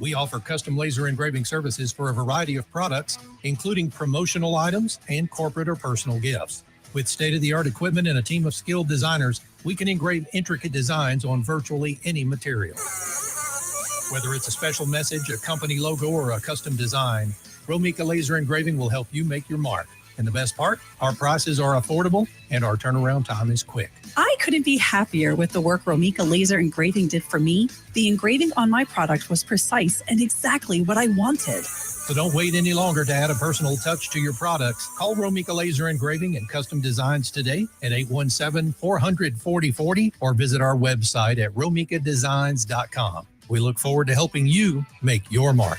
We offer custom laser engraving services for a variety of products, including promotional items and corporate or personal gifts. With state-of-the-art equipment and a team of skilled designers, we can engrave intricate designs on virtually any material. Whether it's a special message, a company logo, or a custom design, Romika Laser Engraving will help you make your mark. And the best part, our prices are affordable and our turnaround time is quick. I couldn't be happier with the work Romika Laser Engraving did for me. The engraving on my product was precise and exactly what I wanted. So don't wait any longer to add a personal touch to your products. Call Romika Laser Engraving and Custom Designs today at 817-400-4040 or visit our website at romikadesigns.com. We look forward to helping you make your mark.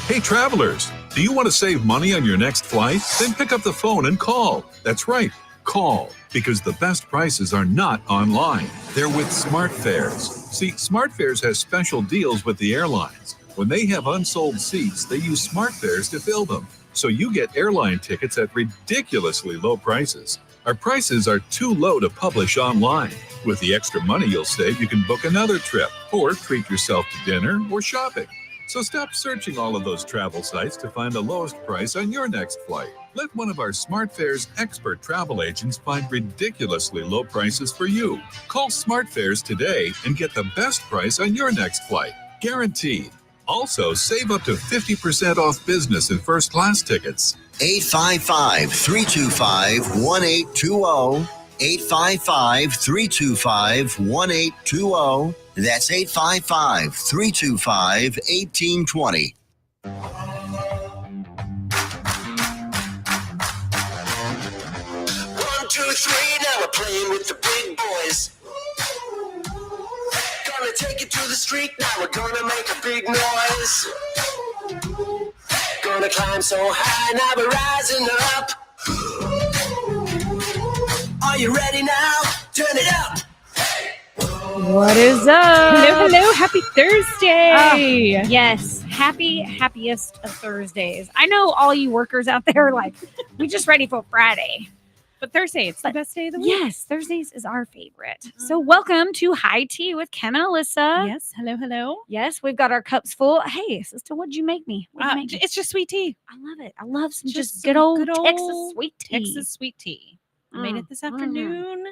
Hey travelers, do you want to save money on your next flight? Then pick up the phone and call. That's right, call, because the best prices are not online. They're with SmartFares. See, SmartFares has special deals with the airlines. When they have unsold seats, they use SmartFares to fill them. So you get airline tickets at ridiculously low prices. Our prices are too low to publish online. With the extra money you'll save, you can book another trip or treat yourself to dinner or shopping. So stop searching all of those travel sites to find the lowest price on your next flight. Let one of our SmartFares expert travel agents find ridiculously low prices for you. Call SmartFares today and get the best price on your next flight. Guaranteed. Also, save up to 50% off business and first class tickets. 855-325-1820. 855-325-1820. That's 855-325-1820. 1, 2, 3, now we're playing with the big boys. Gonna take it to the street, now we're gonna make a big noise. Gonna climb so high, now we're rising up. Are you ready now? Turn it up. What is up? Hello. Happy Thursday. Yes. Happiest of Thursdays. I know all you workers out there are like, we just ready for Friday. But Thursday, it's the best day of the week. Yes, Thursdays is our favorite. So welcome to High Tea with Kim and Alyssa. Yes. Hello. Yes, we've got our cups full. Hey, sister, what'd you make me? It's just sweet tea. I love it. I love some just some good old Texas sweet tea. Texas sweet tea. I made it this afternoon.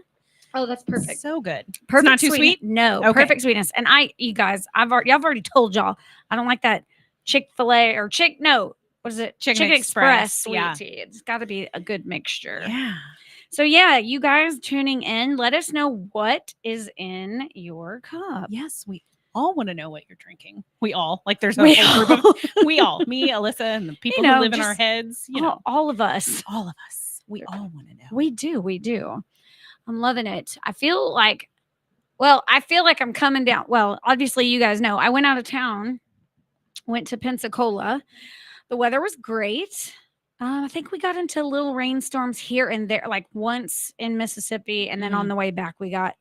Oh, that's perfect. So good. Perfect. Not too sweetness. sweet? No, Okay. perfect sweetness. And you guys, I've already told y'all, I don't like that Chick-fil-A or what is it? Chicken Express Express, sweet yeah. tea. It's got to be a good mixture. Yeah. So yeah, you guys tuning in, let us know what is in your cup. Yes, we all want to know what you're drinking. We all. Like there's a whole group of we all. Me, Alyssa, and the people who live in our heads. All of us. All of us. We all want to know. We do. I'm loving it. I feel like I'm coming down. Well, obviously you guys know I went out of town, went to Pensacola. The weather was great. I think we got into little rainstorms here and there, like once in Mississippi. And then on the way back, like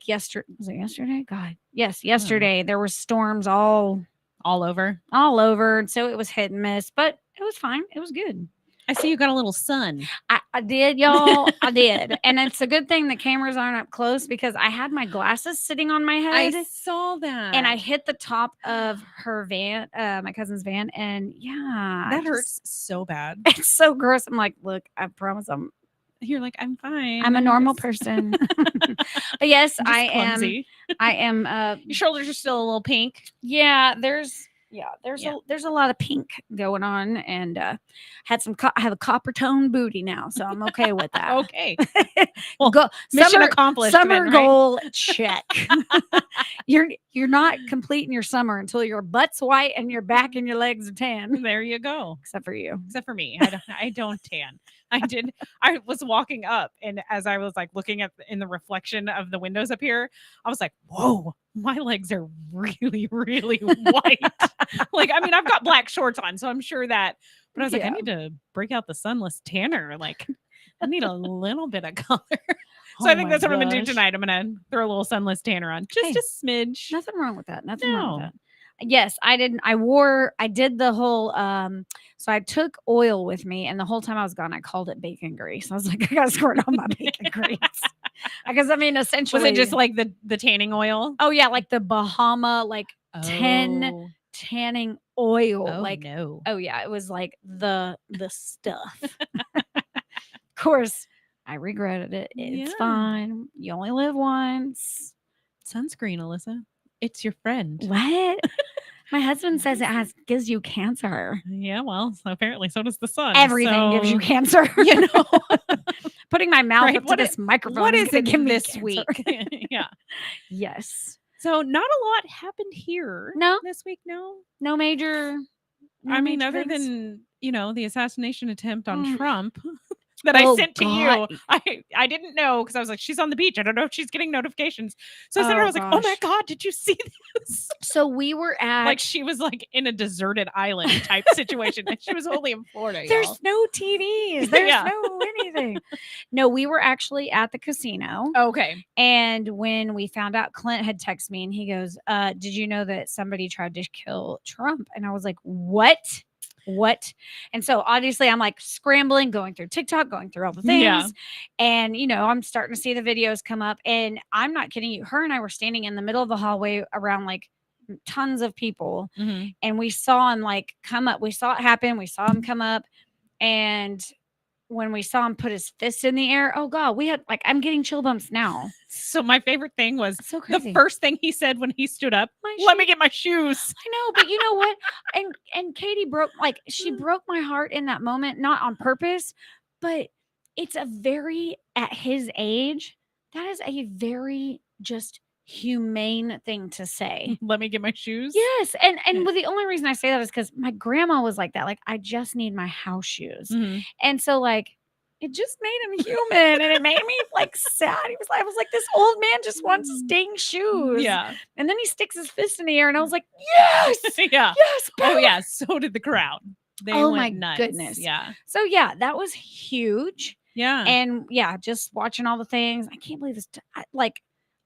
yesterday. Was it yesterday? God. Yes. Yesterday there were storms all over. And so it was hit and miss, but it was fine. It was good. I see you got a little sun. I did, y'all. I did. And it's a good thing the cameras aren't up close because I had my glasses sitting on my head. I saw that. And I hit the top of her van, my cousin's van. And yeah. That hurts so bad. It's so gross. I'm like, look, I promise You're like, I'm fine. I'm a normal person. But yes, I clumsy. am. Your shoulders are still a little pink. Yeah, there's a lot of pink going on, and I have a copper tone booty now, so I'm okay with that. Okay. Well, mission accomplished. Summer goal check. You're not completing your summer until your butt's white and your back and your legs are tan. There you go. Except for you. Except for me. I don't tan. I was walking up, and as I was like looking in the reflection of the windows up here, I was like, whoa, my legs are really, really white. Like, I mean, I've got black shorts on, so I'm sure that, but I was like, I need to break out the sunless tanner. Like, I need a little bit of color. So I think that's what I'm going to do tonight. I'm going to throw a little sunless tanner on. Just a smidge. Nothing wrong with that. Nothing wrong with that. Yes, I did the whole, so I took oil with me, and the whole time I was gone, I called it bacon grease. I was like, I got to squirt on my bacon grease. Because I mean, essentially. Was it just like the tanning oil? Oh yeah. Like the Bahama, like 10 tanning oil. Oh, like, no. oh yeah, it was like the stuff. Of course, I regretted it. It's Yeah. fine. You only live once. Sunscreen, Alyssa. It's your friend. What? My husband says it gives you cancer. Yeah, well, apparently so does the sun. Everything gives you so, cancer. You know, Putting my mouth Right, up to what this microphone. what is is gonna it give me this cancer. week? Yeah. Yes. So not a lot happened here. No. This week, no. No major. no I mean, major other things? than the assassination attempt on Mm. Trump that I Oh, sent to God. you. I didn't know because I was like, she's on the beach. I don't know if she's getting notifications. So I sent her. Oh, I was like, oh my gosh. god, did you see this? So we were at. Like she was like in a deserted island type situation, and she was only in Florida. There's y'all. no TVs. There's Yeah. no anything. No, we were actually at the casino. Okay. And when we found out, Clint had texted me and he goes, did you know that somebody tried to kill Trump? And I was like, what? And so obviously I'm like scrambling, going through TikTok, going through all the things. Yeah. And, I'm starting to see the videos come up. And I'm not kidding you. Her and I were standing in the middle of the hallway around like tons of people. Mhm. And we saw him like come up. We saw it happen. We saw him come up. And when we saw him put his fist in the air, oh God, we had like, I'm getting chill bumps now. So my favorite thing was It's so crazy. the first thing he said when he stood up. My Let me shoes. get my shoes. I know, but you know what? And Katie she broke my heart in that moment, not on purpose, but it's at his age, that is a very just humane thing to say. Let me get my shoes. Yes. And well, the only reason I say that is because my grandma was like that. Like, I just need my house shoes. Mhm. And so like it just made him human and it made me like sad. I was like, this old man just wants dang shoes. Yeah. And then he sticks his fist in the air and I was like, yes, Yeah. yes. Oh yeah. So did the crowd. They Oh, went my nuts. goodness. Yeah. So yeah, that was huge. Yeah. And yeah, just watching all the things. I can't believe this.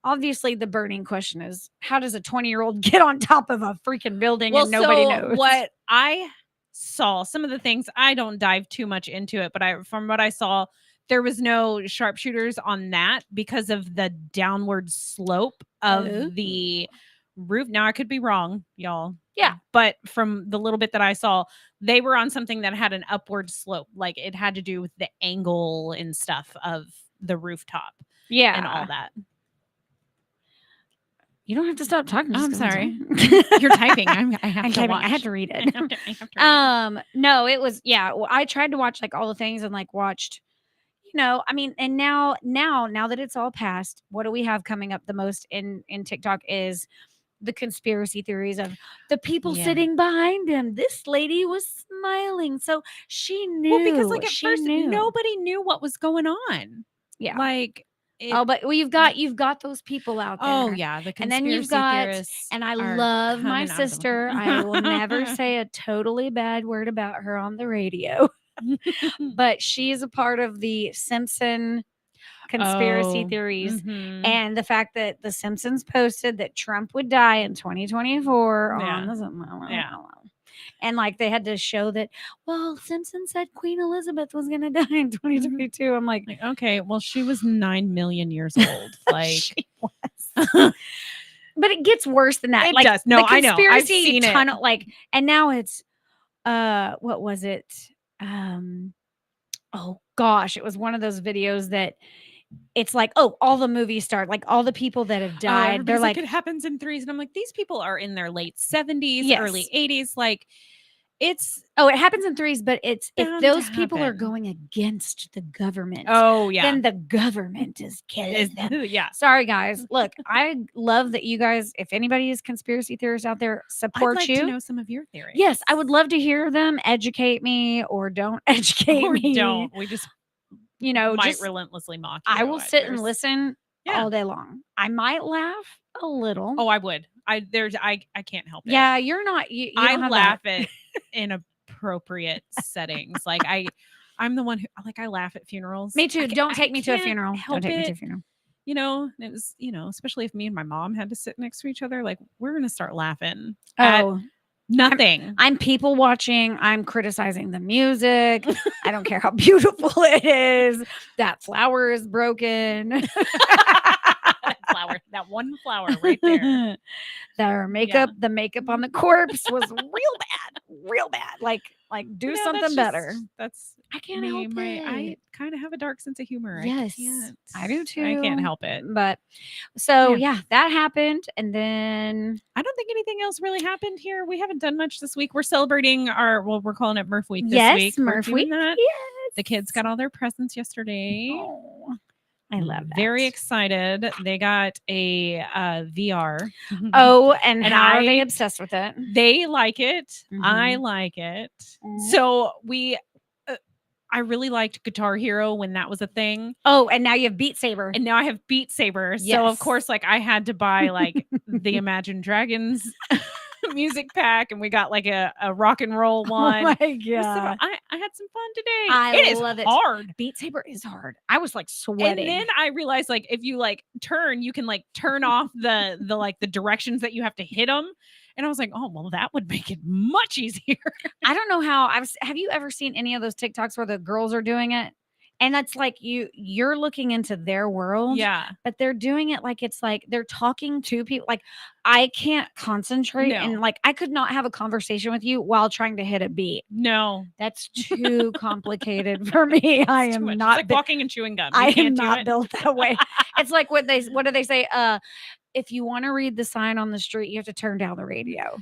Obviously the burning question is, how does a 20-year-old get on top of a freaking building and nobody knows? What I saw, some of the things, I don't dive too much into it, but from what I saw, there was no sharpshooters on that because of the downward slope of the roof. Now I could be wrong, y'all. Yeah. But from the little bit that I saw, they were on something that had an upward slope. Like it had to do with the angle and stuff of the rooftop. Yeah. And all that. You don't have to stop talking. I'm just go sorry. inside. You're typing. I have I'm to typing. watch. I have to read I it. have to read. No, it was, yeah. Well, I tried to watch like all the things and like watched, I mean, and now that it's all passed, what do we have coming up the most in TikTok is the conspiracy theories of the people Yeah. sitting behind him. This lady was smiling. So she knew. Well, because like at she first knew. nobody knew what was going on. Yeah. Like you've got those people out there. oh yeah, the And then you've conspiracy got, theorists and I are love my coming out of them. sister. I will never say a totally bad word about her on the radio, but she is a part of the Simpson conspiracy theories. Mhm. And the fact that the Simpsons posted that Trump would die in 2024 Yeah. on the Yeah. and like they had to show that, well, Simpson said Queen Elizabeth was going to die in 2022. I'm like, Like, okay, well, she was 9 million years old. Like, she was. But it gets worse than that. It like, does. No, the I know. I've conspiracy seen it. tunnel, like, and now it's, what was it? Oh gosh, it was one of those videos that it's like, oh, all the movies start, like all the people that have died. They're everybody's like, it happens in threes, and I'm like, these people are in their late 70s, Yes. early 80s. Like, it's oh, it happens in threes, but it's if bound to those people are happen. going against the government, oh yeah, then the government is killing them. yeah. Sorry, guys. Look, I love that you guys, if anybody is conspiracy theorists out there, support I'd like you. to know some of your theories. Yes, I would love to hear them. Educate me or don't educate Or me. don't. We just might just relentlessly mock you. I will sit and There's- listen Yeah. all day long. I might laugh a little. Oh, I would. I can't help it. yeah, you're not. You I don't have laugh that. at inappropriate settings. Like I'm the one who I laugh at funerals. Me too. Don't take me to a can't funeral. help Don't take me to a it. funeral. It was, especially if me and my mom had to sit next to each other, like we're gonna start laughing at Oh, nothing. I'm people watching. I'm criticizing the music. I don't care how beautiful it is. That flower is broken. That that one flower right there. Their makeup, the makeup on the corpse was real bad. Like do You know, something better. That's I can't me. help I it. kind of have a dark sense of humor. Yes, I do I can't too. help it. But so Yeah. yeah, that happened, and then I don't think anything else really happened here. We haven't done much this week. We're celebrating we're calling it Murph Week this yes, week. We're Murph doing Week. that. Yes, The kids got all their presents yesterday. Oh, I love that. Very excited. They got a VR. Oh, and And how are they obsessed with it? They like it. I Mhm. like it. Mhm. So I really liked Guitar Hero when that was a thing. Oh, and now you have Beat Saber. And now I have Beat Saber. So Yes. of course, like I had to buy like the Imagine Dragons music pack, and we got like a rock and roll one. Oh my It was so- god. I had some fun today. I It is love it. hard. Beat Saber is hard. I was like sweating. And then I realized like if you like turn, you can like turn off the like the directions that you have to hit them. And I was like, oh well, that would make it much easier. I don't know how have you ever seen any of those TikToks where the girls are doing it? And that's like you're looking into their world. Yeah. But they're doing it like it's like they're talking to people. Like I can't concentrate No. and like I could not have a conversation with you while trying to hit a beat. No. That's too complicated for me. I It's too am much. not It's like walking and chewing gum. You I am can't do not it. built that way. It's like what do they say? If you want to read the sign on the street, you have to turn down the radio.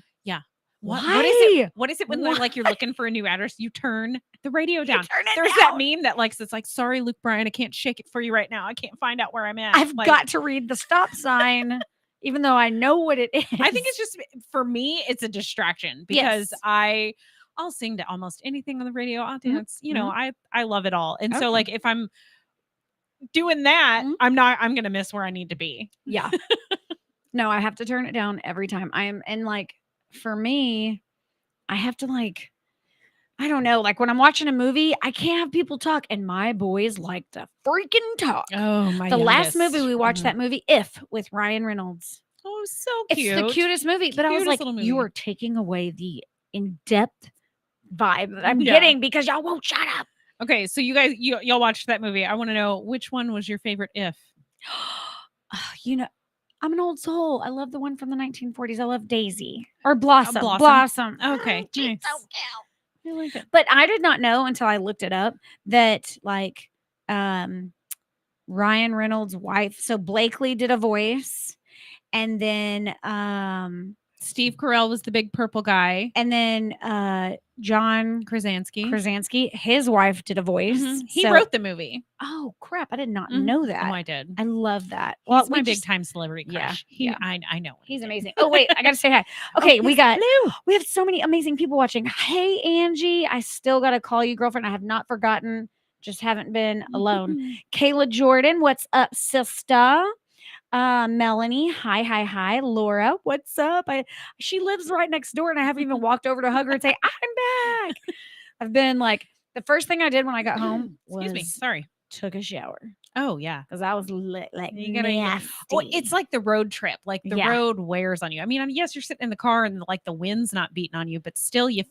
What is Why? it? What is it when they're like you're looking for a new address? You turn the radio down. Turn it There's down. that meme that like it's like, sorry, Luke Bryan, I can't shake it for you right now. I can't find out where I'm at. I've Like, got to read the stop sign, even though I know what it is. I think it's just for me, it's a distraction because Yes. I'll sing to almost anything on the radio. I'll Mhm, dance. You know, I love it all. And Okay. so like if I'm doing that, Mhm. I'm gonna miss where I need to be. Yeah. No, I have to turn it down every time. And like for me, I have to like, I don't know, like when I'm watching a movie, I can't have people talk. And my boys like to freaking talk. Oh my The last movie we watched that movie, If, with Ryan Reynolds. Oh, so It's cute. the cutest movie. But I was Cutest like, little you movie. are taking away the in-depth vibe that I'm Yeah. getting because y'all won't shut up. Okay, so you guys y'all watched that movie. I want to know which one was your favorite If. You know, I'm an old soul. I love the one from the 1940s. I love Daisy or Blossom. Blossom. Blossom. Okay, She's nice. so cute. I like it. But I did not know until I looked it up that like Ryan Reynolds' wife. So Blakely did a voice, and then Steve Carell was the big purple guy. John Krasinski. his wife did a voice. Mhm. He So- wrote the movie. Oh crap! I did not Mhm. know that. Oh, I did. I love that. He's we my big just- time celebrity Yeah, crush. yeah. I know. He's amazing. Oh wait, I gotta say hi. Okay, we have so many amazing people watching. Hey Angie, I still gotta call you girlfriend. I have not forgotten. Just haven't been alone. Kayla Jordan, what's up, sister? Melanie, hi. Laura, what's up? She lives right next door, and I haven't even walked over to hug her and say I'm back. I've been like the first thing I did when I got home was Excuse me. Sorry. took a shower Oh yeah. because I was like You gotta- nasty. Well, it's like the road trip. Like the Yeah. road wears on you. I mean, yes, you're sitting in the car and like the wind's not beating on you, but still you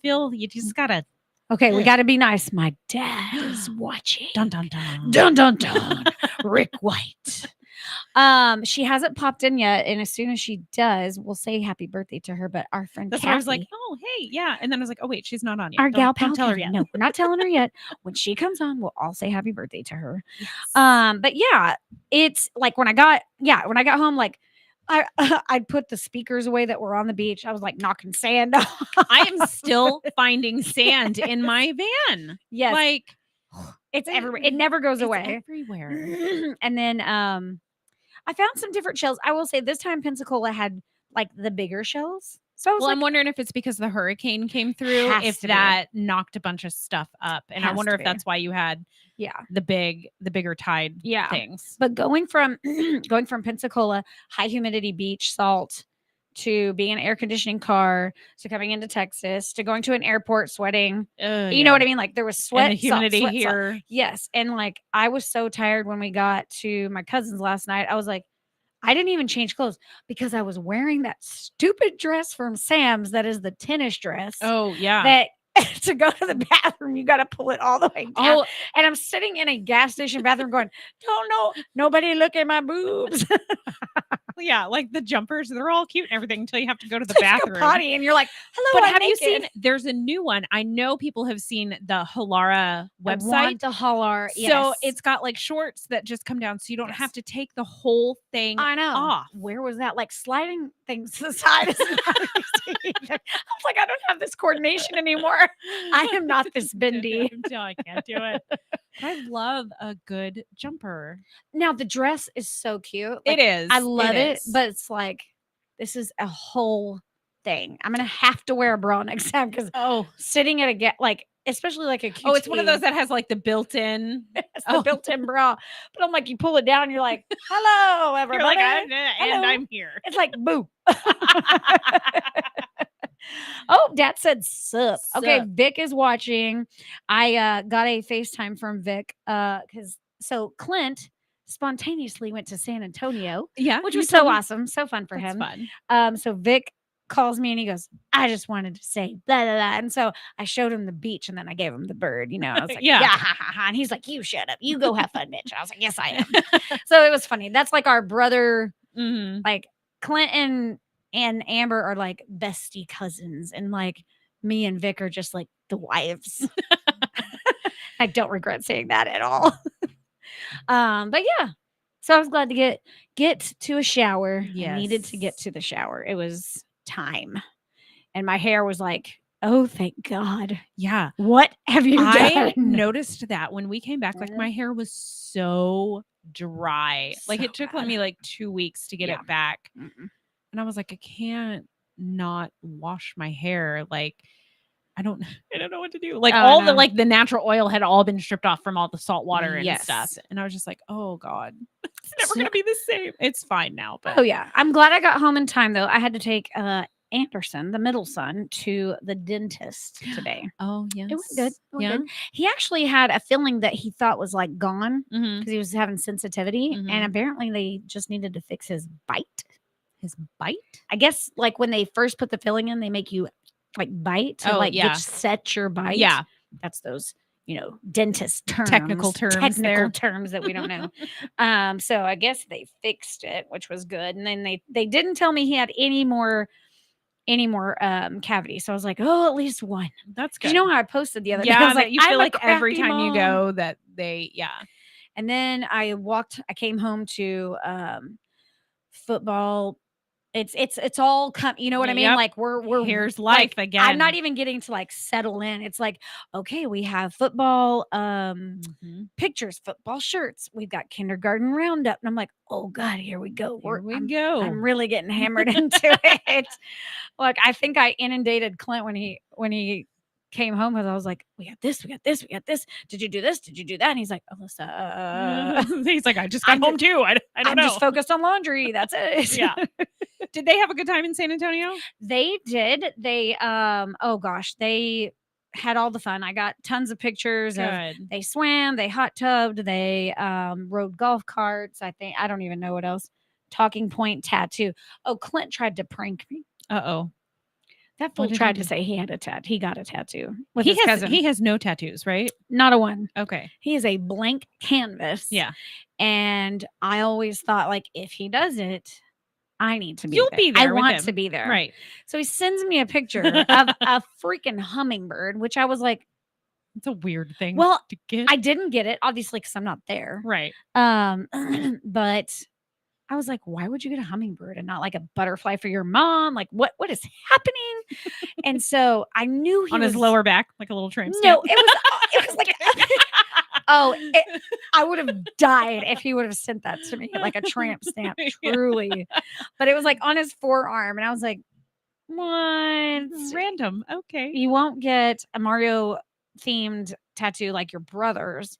just gotta Okay, we got to be nice. My dad is watching. dun dun dun. Dun dun dun. Rick White. She hasn't popped in yet, and as soon as she does, we'll say happy birthday to her. But our friend That's Kathy, why I was like, oh hey, yeah. And then I was like, oh wait, she's not on yet. our gal Don't pal, tell her Kathy. yet. No, we're not telling her yet. When she comes on, we'll all say happy birthday to her. Yes. But yeah, it's like when I got home, like I'd put the speakers away that were on the beach. I was like knocking sand off. I am still finding sand in my van. Yes, Like it's everywhere. It never goes it's away. everywhere. And then I found some different shells. I will say this time Pensacola had like the bigger shells. So I was Well, like, I'm wondering if it's because the hurricane came through, Has if to be. that knocked a bunch of stuff up. And I Has wonder to if be. that's why you had yeah. the bigger tide Yeah. things. But going from Pensacola, high humidity beach salt to being in an air conditioning car to coming into Texas to going to an airport sweating. You know what I mean? Like there was sweat, And the salt, humidity sweat, salt. here. Yes. And like I was so tired when we got to my cousin's last night. I was like, I didn't even change clothes because I was wearing that stupid dress from Sam's that is the tennis dress. Oh yeah. That to go to the bathroom, you got to pull it all the way down. Oh, And I'm sitting in a gas station bathroom going, don't know, nobody look at my boobs. Yeah, like the jumpers, they're all cute and everything until you have to go to the Take a bathroom. potty and you're like, hello, But I'm have you naked. seen? There's a new one. I know people have seen the Halara I website. want to holler. So Yes. it's got like shorts that just come down, so you don't Yes. have to take the whole thing I know. off. Where was that? Like sliding things to the side is not easy either. I was like, I don't have this coordination anymore. I am not this bendy. I can't do it. But I love a good jumper. Now the dress is so cute. It is. I love it, is. but it's like this is a whole thing. I'm gonna have to wear a bra next time because oh, sitting at a like especially like a QT. oh, it's one of those that has like the built-in. It's the built-in bra. But I'm like, you pull it down, and you're like, hello, You're everybody. like, Hello. and I'm here. It's like boo. Oh, Dad said sup. Okay, Sup. Vic is watching. I got a FaceTime from Vic because so Clint spontaneously went to San Antonio, Yeah, which you was so told me. awesome, so fun for That's him. fun. So Vic calls me and he goes, I just wanted to say blah blah blah. And so I showed him the beach and then I gave him the bird. You know, I was like, Yeah. yeah, ha, ha, ha. And he's like, you shut up, you go have fun, bitch. I was like, yes, I am. So it was funny. That's like our brother. Mhm. Like Clinton and Amber are like bestie cousins, and like me and Vic are just like the wives. I don't regret saying that at all. But yeah, so I was glad to get to a shower. I needed to get Yes. to the shower. It was time, and my hair was like, oh, thank God. Yeah. What have you I done? noticed that when we came back, like Mhm. my hair was so dry. Like So it took bad. me like 2 weeks to get Yeah. it back. Mm-mm. And I was like, I can't not wash my hair. Like I don't know what to do. Like Oh, I all the know. like the natural oil had all been stripped off from all the salt water and stuff. Yes. And I was just like, oh God, it's never So- gonna be the same. It's fine now, but Oh yeah, I'm glad I got home in time though. I had to take Anderson, the middle son, to the dentist today. oh yes. It went good. It went Yeah. good. He actually had a filling that he thought was like gone Mhm. because he was having sensitivity, Mhm. and apparently they just needed to fix his bite. His bite? I guess like when they first put the filling in, they make you like bite to Oh, like yeah. get set your bite. Yeah. That's those dentist terms, Technical terms there. terms that we don't know. So I guess they fixed it, which was good. And then they didn't tell me he had any more cavities. So I was like, oh, at least one. That's 'Cause good. you know how I posted the other day? I Yeah, was that like, you I'm feel a like every crappy time you mom. go that they And then I came home to football. It's all you know what I mean? Yep. Like we're Here's like, life again. I'm not even getting to like settle in. It's like, okay, we have football Mhm. pictures, football shirts. We've got kindergarten roundup. And I'm like, oh God, here we go. Here we I'm go. I'm really getting hammered into it. Like I think I inundated Clint when he came home because I was like, we got this, we got this, we got this. Did you do this? Did you do that? And he's like, Alyssa, He's like, I just got I'm home too. I don't I'm know. just focused on laundry. That's it. Yeah. Did they have a good time in San Antonio? They did. They oh gosh, they had all the fun. I got tons of pictures of Good. they swam, they hot tubbed, they rode golf carts. I don't even know what else. Talking point tattoo. Oh, Clint tried to prank me. Uh-oh. That What fool did he tried do? to say he had a tattoo. He got a tattoo with He his has cousin. he has no tattoos, right? Not a one. Okay. He is a blank canvas. Yeah. And I always thought like if he does it, I need to be You'll there. be there I with want him. to be there. Right. So he sends me a picture of a freaking hummingbird, which I was like, It's a weird thing well, to get. I didn't get it, obviously, because I'm not there. Right. But I was like, why would you get a hummingbird and not like a butterfly for your mom? Like, what is happening? And so I knew he On his was- lower back, like a little tramp No, stamp. it was like I would have died if he would have sent that to me like a tramp stamp, Yeah. truly. But it was like on his forearm, and I was like, what? Random. Okay. You won't get a Mario themed tattoo like your brother's.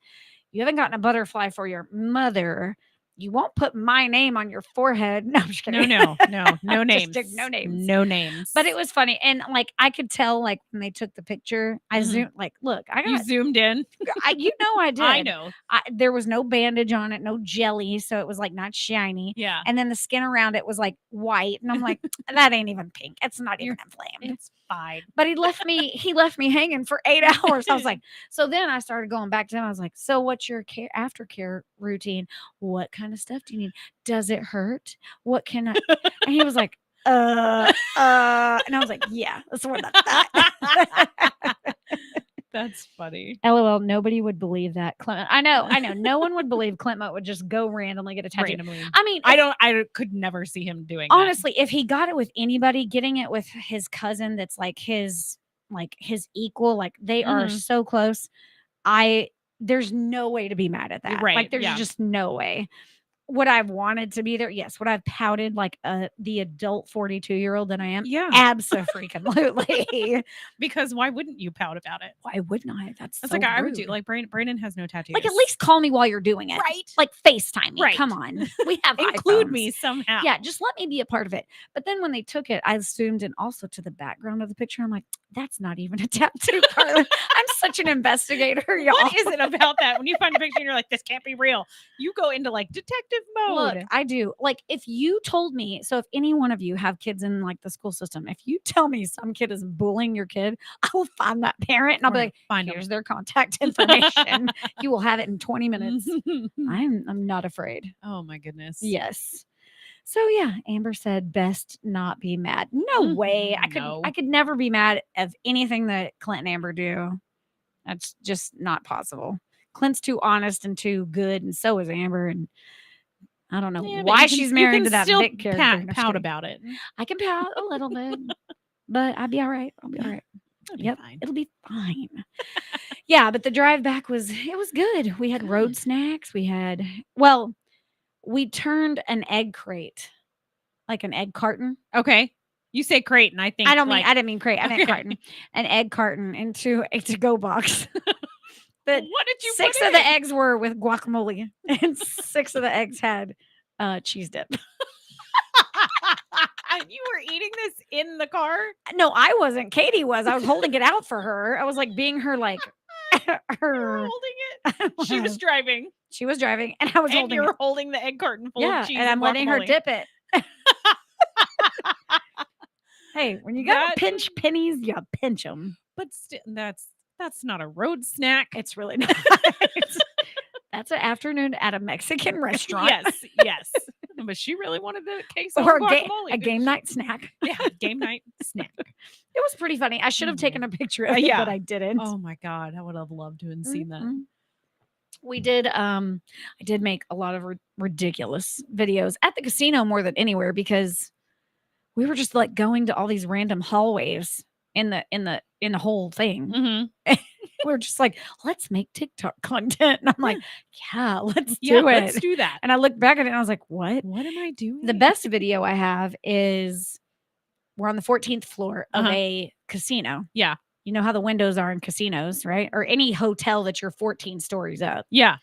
You haven't gotten a butterfly for your mother. You won't put my name on your forehead. No, I'm just kidding. No Just names. took no names. No names. But it was funny. And like I could tell like when they took the picture, I Mhm. zoomed like, look, I You got zoomed in. I did. I know. There was no bandage on it, no jelly, so it was like not shiny. Yeah. And then the skin around it was like white, and I'm like, that ain't even pink. It's not even inflamed. It's fine. But he left me hanging for 8 hours. I was like, so then I started going back to him. I was like, so what's your aftercare routine? What kind kind of stuff do you need? Does it hurt? What can I? And he was like, and I was like, yeah, that's what that. That's funny. LOL, nobody would believe that. Clint, I know. No one would believe Clint Mutt would just go randomly get a tattoo. Randomly. I mean, I could never see him doing that. honestly, if he got it with anybody, getting it with his cousin that's like his equal, like they are so close. There's no way to be mad at that. Right, Like there's yeah. just no way. Would I have wanted to be there? Yes. Would I have pouted like the adult 42-year-old that I am? Yeah. Absolutely. Because why wouldn't you pout about it? Why wouldn't I? That's It's so like I would rude. do. Like Brandon has no tattoos. Like at least call me while you're doing it. Right. Like FaceTime me. Right. Come on. We have include iPhones. me somehow. Yeah, just let me be a part of it. But then when they took it, I zoomed in also to the background of the picture. I'm like, that's not even a tattoo parlor. I'm such an investigator, y'all. What is it about that? When you find a picture and you're like, this can't be real, you go into like detective mode. Look, I do. Like if you told me, so if any one of you have kids in like the school system, if you tell me some kid is bullying your kid, I will find that parent and I'll be like, find here's their contact information. You will have it in 20 minutes. I'm not afraid. Oh my goodness. Yes. So yeah, Amber said best not be mad. No way. I could never be mad of anything that Clint and Amber do. That's just not possible. Clint's too honest and too good, and so is Amber. And I don't know why she's married to that big character. Pout about it. I can pout a little bit, but I'll be all right. I'll be all right. Yep, it'll be fine. Yeah, but the drive back was good. We had road snacks. We turned an egg crate, like an egg carton. Okay. You say crate, and I think I didn't mean crate. I meant carton. An egg carton into a to-go box. But what did you 6 put of the in? eggs were with guacamole, and 6 of the eggs had cheese dip. And you were eating this in the car? No, I wasn't. Katie was. I was holding it out for her. I was like being her like You were holding it. She was driving. She was driving, and I was And holding you it. were holding the egg carton full of cheese. And I'm letting her guacamole. dip it. Hey, when you gotta pinch pennies, you pinch them. But that's not a road snack. It's really not. That's an afternoon at a Mexican restaurant. Yes. But she really wanted the case Or guacamole. a game night snack. Yeah, game night snack. It was pretty funny. I should have taken a picture of it, yeah. but I didn't. Oh my God. I would have loved to have seen that. We did I did make a lot of ridiculous videos at the casino more than anywhere because we were just like going to all these random hallways in the whole thing. We're just like, let's make TikTok content. And I'm like, yeah, let's do it. Let's do that. And I looked back at it and I was like, what? What am I doing? The best video I have is we're on the 14th floor of a casino. Yeah. You know how the windows are in casinos, right? Or any hotel that you're 14 stories up. Yeah.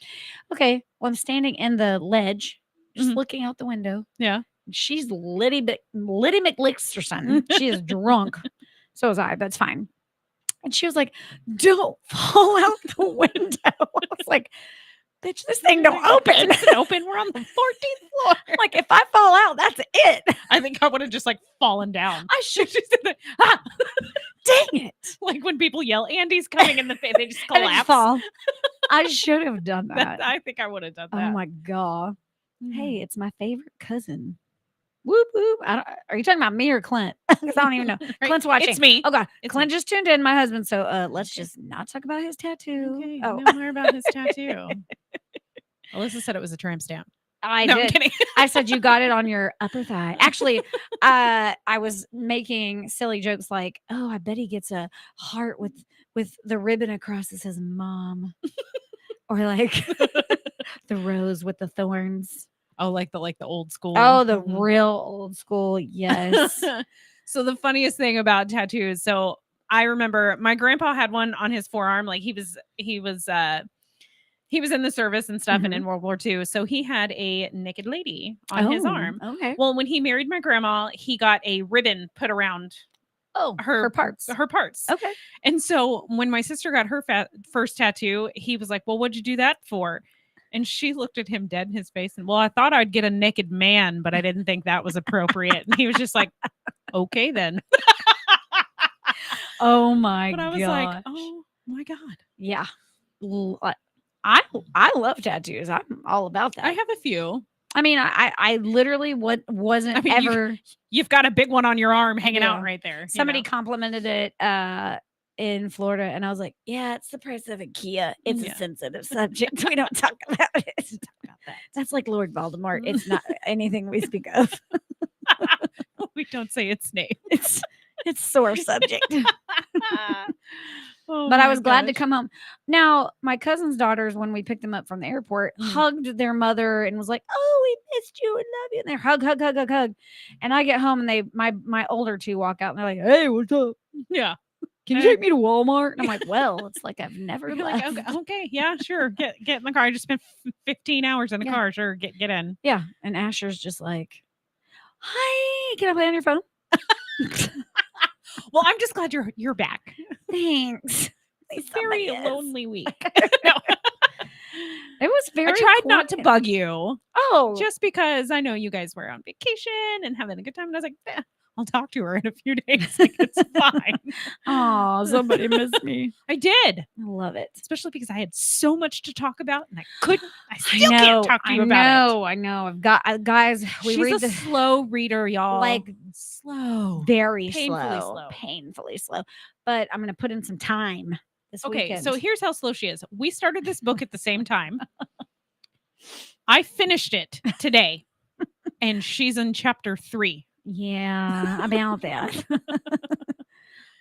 Okay. Well, I'm standing in the ledge, just looking out the window. Yeah. She's Liddy McLixterson. She is drunk. So was I. That's fine. And she was like, don't fall out the window. I was like, bitch, this thing don't open. It's open. We're on the 14th floor. Like, if I fall out, that's it. I think I would have just like fallen down. I should just dang it. Like when people yell, Andy's coming in the face, they just I didn't collapse. fall. I should have done that. I think I would have done that. Oh my God. Hey, it's my favorite cousin. Whoop whoop. Are you talking about me or Clint? Because I don't even know. Clint's watching. It's me. Oh God. It's Clint me. just tuned in, my husband. So let's just not talk about his tattoo. Okay, Oh, no more about his tattoo. Alyssa said it was a tramp stamp. I No, did. I'm kidding. I said you got it on your upper thigh. Actually, I was making silly jokes like, "Oh, I bet he gets a heart with the ribbon across that says mom," or like the rose with the thorns. Oh, like the old school. Oh, the real old school. Yes. So the funniest thing about tattoos. So I remember my grandpa had one on his forearm. Like he was in the service and stuff and in World War II. So he had a naked lady on his arm. Okay. Well, when he married my grandma, he got a ribbon put around her parts. Her parts. Okay. And so when my sister got her first tattoo, he was like, well, what'd you do that for? And she looked at him dead in his face and, well, I thought I'd get a naked man, but I didn't think that was appropriate. And he was just like, okay, then. Oh my But I was God. like, oh my God. Yeah. I love tattoos. I'm all about that. I have a few. I mean, I literally wasn't I mean, ever. You've got a big one on your arm hanging Yeah. out right there. Somebody complimented it in Florida, and I was like, "Yeah, it's the price of a Kia. It's a sensitive subject. We don't talk about it. That's like Lord Voldemort. It's not anything we speak of. We don't say its name. It's sore subject." Oh But I my was glad to gosh. come home. Now, my cousin's daughters, when we picked them up from the airport, hugged their mother and was like, "Oh, we missed you and love you." And they're hug, hug, hug, hug, hug. And I get home and my older two walk out and they're like, "Hey, what's up? Yeah. Can you take me to Walmart?" And I'm like, "Well, it's like I've never You're left." like, okay, yeah, sure. Get in the car. I just spent 15 hours in the car. Sure, get in. Yeah. And Asher's just like, "Hi, can I play on your phone?" Well, I'm just glad you're back. Thanks. It's a very lonely week. No. It was very I tried not to quiet. bug you. Oh, Just because I know you guys were on vacation and having a good time. And I was like, I'll talk to her in a few days. Like, it's fine. oh, somebody missed me. I did. I love it. Especially because I had so much to talk about and I still can't talk to you about it. I know. I've got guys. We She's read a slow reader, y'all. like slow. very Painfully slow, slow. painfully slow. But I'm gonna put in some time this Okay, weekend. so here's how slow she is. We started this book at the same time. I finished it today, and she's in chapter 3. yeah, about that.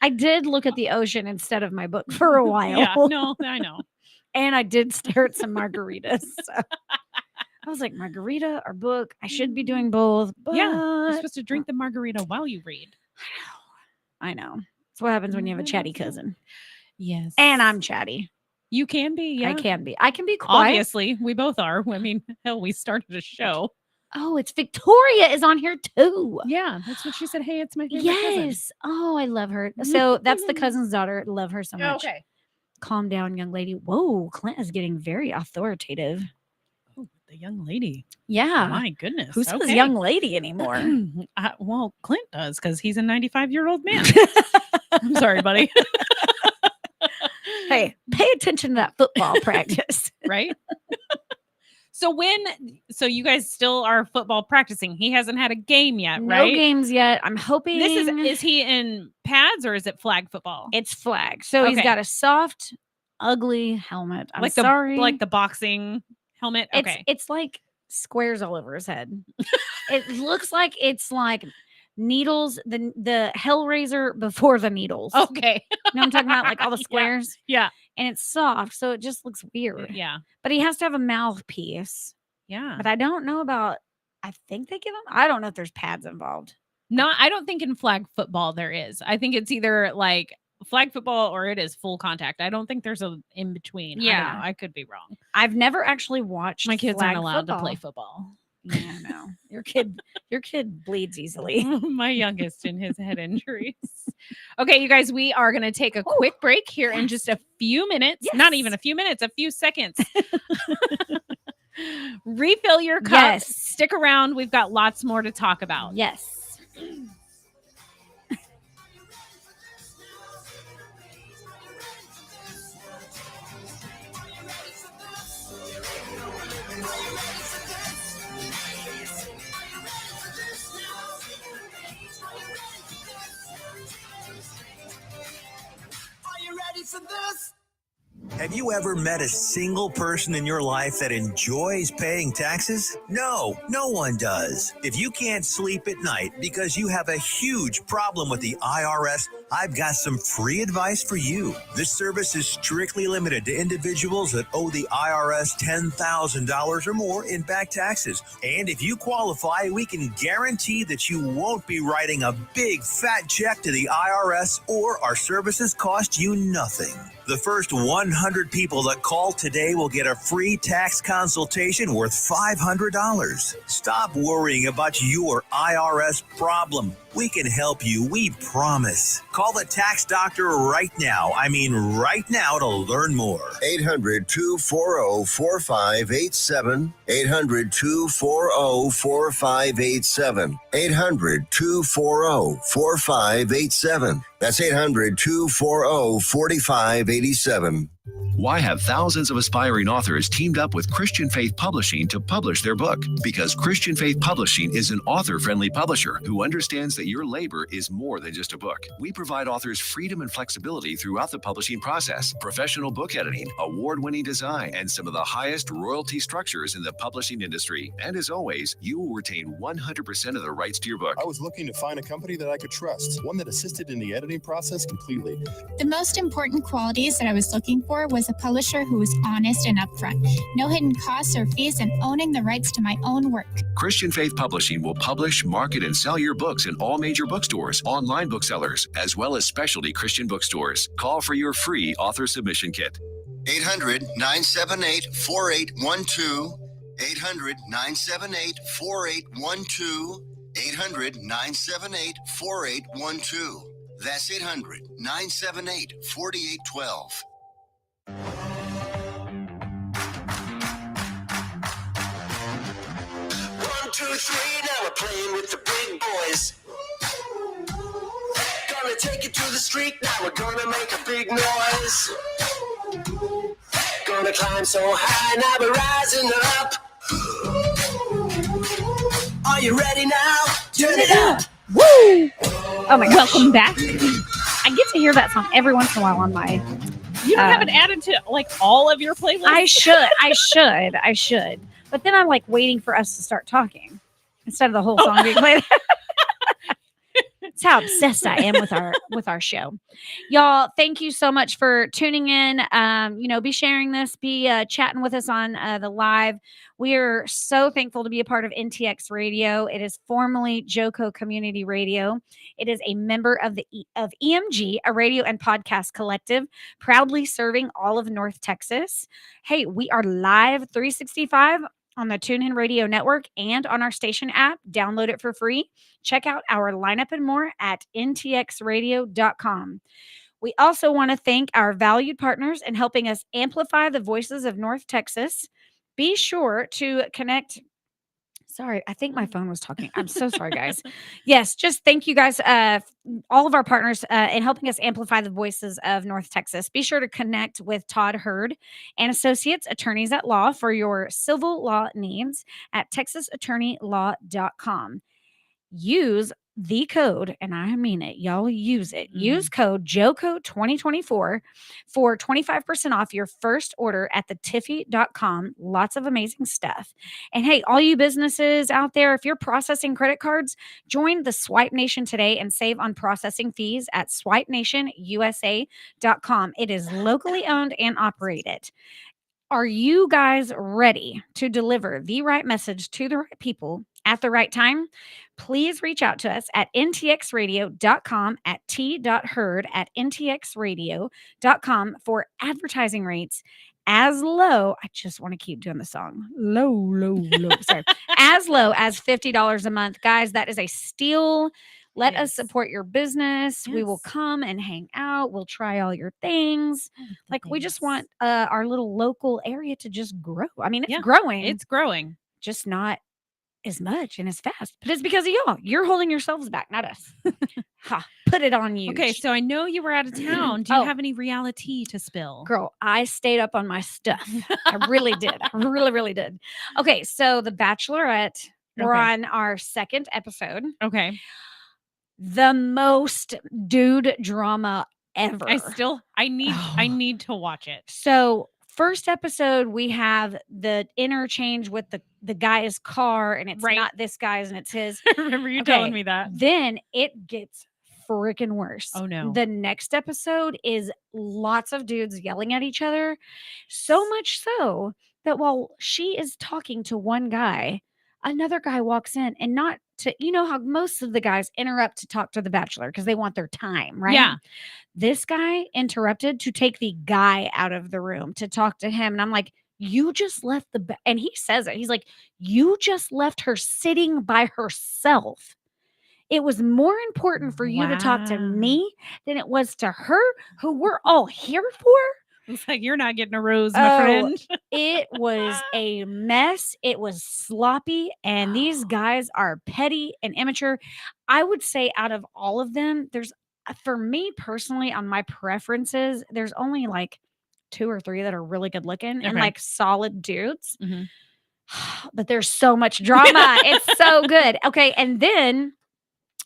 I did look at the ocean instead of my book for a while. Yeah, no, I know. And I did stare at some margaritas. So. I was like, margarita or book? I should be doing both. But Yeah, you're supposed to drink the margarita while you read. I know. That's what happens when you have a chatty cousin. Yes. And I'm chatty. You can be, yeah. I can be. I can be quiet. Obviously, we both are. I mean, hell, we started a show. Oh, it's Victoria is on here too. Yeah, that's what she said. Hey, it's my favorite cousin. Yes. Oh, I love her. So that's the cousin's daughter. Love her so much. Okay. Calm down, young lady. Whoa, Clint is getting very authoritative. Oh, the young lady. Yeah. My goodness. Who says young lady anymore? Well, Clint does because he's a 95-year-old man. I'm sorry, buddy. Hey, pay attention to that football practice. Right? So you guys still are football practicing. He hasn't had a game yet, No right? games yet. I'm hoping Is he in pads or is it flag football? it's flag. So he's Okay. got a soft, ugly helmet. I'm like sorry. like the boxing helmet. Okay. It's like squares all over his head. It looks like it's like needles, the Hellraiser before the needles. Okay. You know what I'm talking about? Like all the Yeah. squares. Yeah. And it's soft, so it just looks weird. Yeah. But he has to have a mouthpiece. Yeah. But I don't know about, I think they give him, I don't know if there's pads involved. I don't think in flag football there is. I think it's either like flag football or it is full contact. I don't think there's a in between. I Yeah. don't know. I could be wrong. I've never actually watched My kids flag aren't allowed football. to play football. Yeah, no. Your kid bleeds easily. My youngest in his head injuries. Okay, you guys, we are going to take a quick break here in just a few minutes. Yes. Not even a few minutes, a few seconds. Refill your cup. Yes. Stick around. We've got lots more to talk about. Yes. Are you ready for this? Have you ever met a single person in your life that enjoys paying taxes? No one does. If you can't sleep at night because you have a huge problem with the IRS, I've got some free advice for you. This service is strictly limited to individuals that owe the IRS $10,000 or more in back taxes. And if you qualify, we can guarantee that you won't be writing a big fat check to the IRS, or our services cost you nothing. The first 100 people that call today will get a free tax consultation worth $500. Stop worrying about your IRS problem. We can help you, we promise. Call the tax doctor right now. I mean right now to learn more. 800-240-4587. 800-240-4587. 800-240-4587. That's 800-240-4587. Why have thousands of aspiring authors teamed up with Christian Faith Publishing to publish their book? Because Christian Faith Publishing is an author-friendly publisher who understands that your labor is more than just a book. We provide authors freedom and flexibility throughout the publishing process, professional book editing, award-winning design, and some of the highest royalty structures in the publishing industry. And as always, you will retain 100% of the rights to your book. I was looking to find a company that I could trust, one that assisted in the editing process completely. The most important qualities that I was looking for was a publisher who was honest and upfront, no hidden costs or fees, and owning the rights to my own work. Christian Faith Publishing will publish, market, and sell your books in all major bookstores, online booksellers, as well as specialty Christian bookstores. Call for your free author submission kit. 800-978-4812. 800-978-4812. 800-978-4812. That's 800-978-4812. 1, 2, 3, now we're playing with the big boys. Gonna take it to the street, now we're gonna make a big noise. Gonna climb so high, now we're rising up. Are you ready now? Turn it up. Woo! Oh my gosh. Welcome back. I get to hear that song every once in a while on my... You don't have it added to like all of your playlists? I should. But then I'm like waiting for us to start talking instead of the whole song being played. That's how obsessed I am with our show. Y'all, thank you so much for tuning in. Be sharing this, be chatting with us on the live. We are so thankful to be a part of NTX Radio. It is formerly Joco Community Radio. It is a member of of EMG, a radio and podcast collective, proudly serving all of North Texas. Hey, we are live 365 on the TuneIn Radio Network and on our station app. Download it for free. Check out our lineup and more at ntxradio.com. We also want to thank our valued partners in helping us amplify the voices of North Texas. Be sure to connect. Sorry, I think my phone was talking. I'm so sorry, guys. Yes, just thank you guys, all of our partners in helping us amplify the voices of North Texas. Be sure to connect with Todd Hurd and Associates Attorneys at Law for your civil law needs at texasattorneylaw.com. Use the code, and I mean it, y'all use it. Use code JOCO2024 for 25% off your first order at thetiffy.com. Lots of amazing stuff. And hey, all you businesses out there, if you're processing credit cards, join the Swipe Nation today and save on processing fees at swipenationusa.com. It is locally owned and operated. Are you guys ready to deliver the right message to the right people at the right time? Please reach out to us at ntxradio.com at t.herd@ntxradio.com for advertising rates as low. I just want to keep doing the song. Low. Sorry. As low as $50 a month. Guys, that is a steal. Let us support your business. Yes. We will come and hang out. We'll try all your things. We just want our little local area to just grow. I mean, it's growing. It's growing. Just not as much and as fast. But it's because of y'all. You're holding yourselves back, not us. Put it on you. Okay, so I know you were out of town. Do you have any reality to spill? Girl, I stayed up on my stuff. I really did. I really, really did. Okay, so The Bachelorette, we're on our second episode. Okay. The most dude drama ever. I need to watch it. So first episode, we have the interchange with the guy's car, and it's not this guy's and it's his. I remember you telling me that. Then it gets freaking worse. Oh no. The next episode is lots of dudes yelling at each other. So much so that while she is talking to one guy, another guy walks in, and not to, you know how most of the guys interrupt to talk to the bachelor because they want their time, right? Yeah. This guy interrupted to take the guy out of the room to talk to him. And I'm like, you just left and he says it. He's like, you just left her sitting by herself. It was more important for you to talk to me than it was to her, who we're all here for. It's like, you're not getting a rose, my friend. It was a mess. It was sloppy. And these guys are petty and immature. I would say out of all of them, for me personally, on my preferences, there's only like 2 or 3 that are really good looking and Okay. like solid dudes. Mhm. But there's so much drama. It's so good. Okay, and then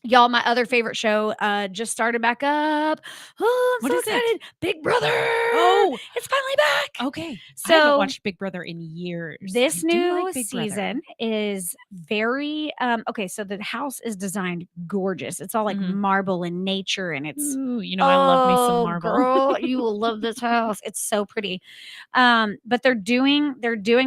y'all, my other favorite show just started back up. Oh, I'm What so is it? excited. Big Brother. Oh. It's finally back. Okay. I haven't So watched Big Brother in years. this I do new like Big Brother. season is very okay, so the house is designed gorgeous. It's all like Mhm. marble and nature, and it's Ooh, you know I love me some marble. girl, you will love this house. It's so pretty. But they're doing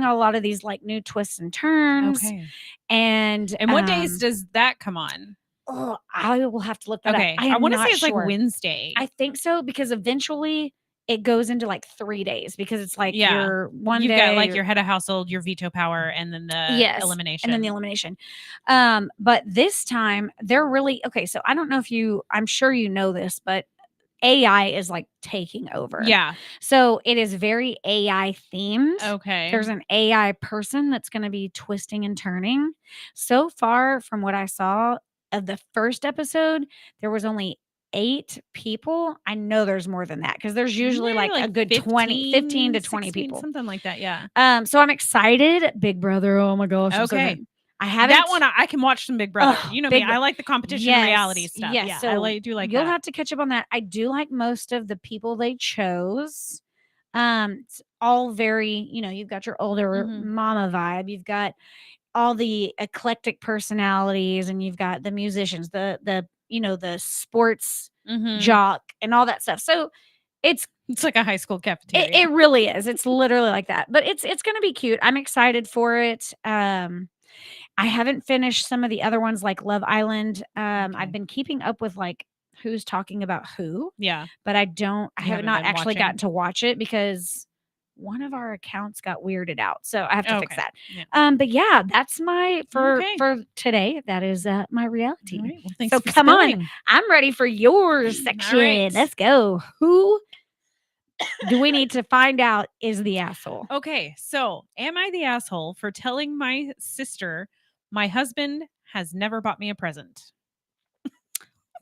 a lot of these like new twists and turns. Okay. And what days does that come on? oh, I will have to look that Okay. up. I want to not say it's sure. like Wednesday. I think so, because eventually it goes into like 3 days, because it's like Yeah. your one You've day got like your head of household, your veto power, and then the yes, elimination. and then the elimination. But this time they're really okay. So I don't know if I'm sure you know this, but AI is like taking over. Yeah. So it is very AI themed. Okay. There's an AI person that's going to be twisting and turning. So far, from what I saw of the first episode, there was only 8 people. I know there's more than that, because there's usually Maybe like a good 15 to 20 16, people. something like that. Yeah. So I'm excited. Big Brother. Oh my gosh. I'm so Okay. excited. I haven't. That one I can watch some Big Brother. Ugh, You know Big me. I like the competition reality stuff. Yes. Yeah. So I do like you'll that. have to catch up on that. I do like most of the people they chose. It's all very, you've got your older Mhm. mama vibe. You've got all the eclectic personalities, and you've got the musicians, the sports Mhm. jock, and all that stuff. So it's like a high school cafeteria. it really is. It's literally like that. But it's gonna be cute. I'm excited for it. I haven't finished some of the other ones like Love Island. Okay. I've been keeping up with like who's talking about who, Yeah. but I You have haven't not been actually watching? gotten to watch it, because one of our accounts got weirded out. So I have to fix Okay. that. Yeah. But yeah, that's my for Okay. today. That is my reality. All right. Well, thanks So for come on. spilling. I'm ready for yours section. right. Let's go. Who do we need to find out is the asshole? Okay, so am I the asshole for telling my sister my husband has never bought me a present?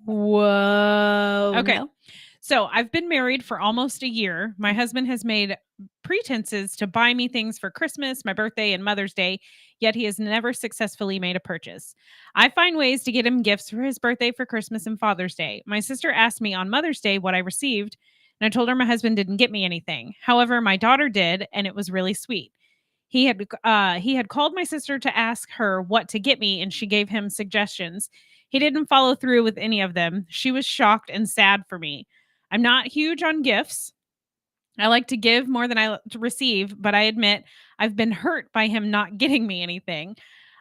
Whoa. Okay. No. So I've been married for almost a year. My husband has made pretenses to buy me things for Christmas, my birthday, and Mother's Day, yet he has never successfully made a purchase. I find ways to get him gifts for his birthday, for Christmas, and Father's Day. My sister asked me on Mother's Day what I received, and I told her my husband didn't get me anything. However, my daughter did, and it was really sweet. He had called my sister to ask her what to get me, and she gave him suggestions. He didn't follow through with any of them. She was shocked and sad for me. I'm not huge on gifts. I like to give more than I like to receive, but I admit I've been hurt by him not getting me anything.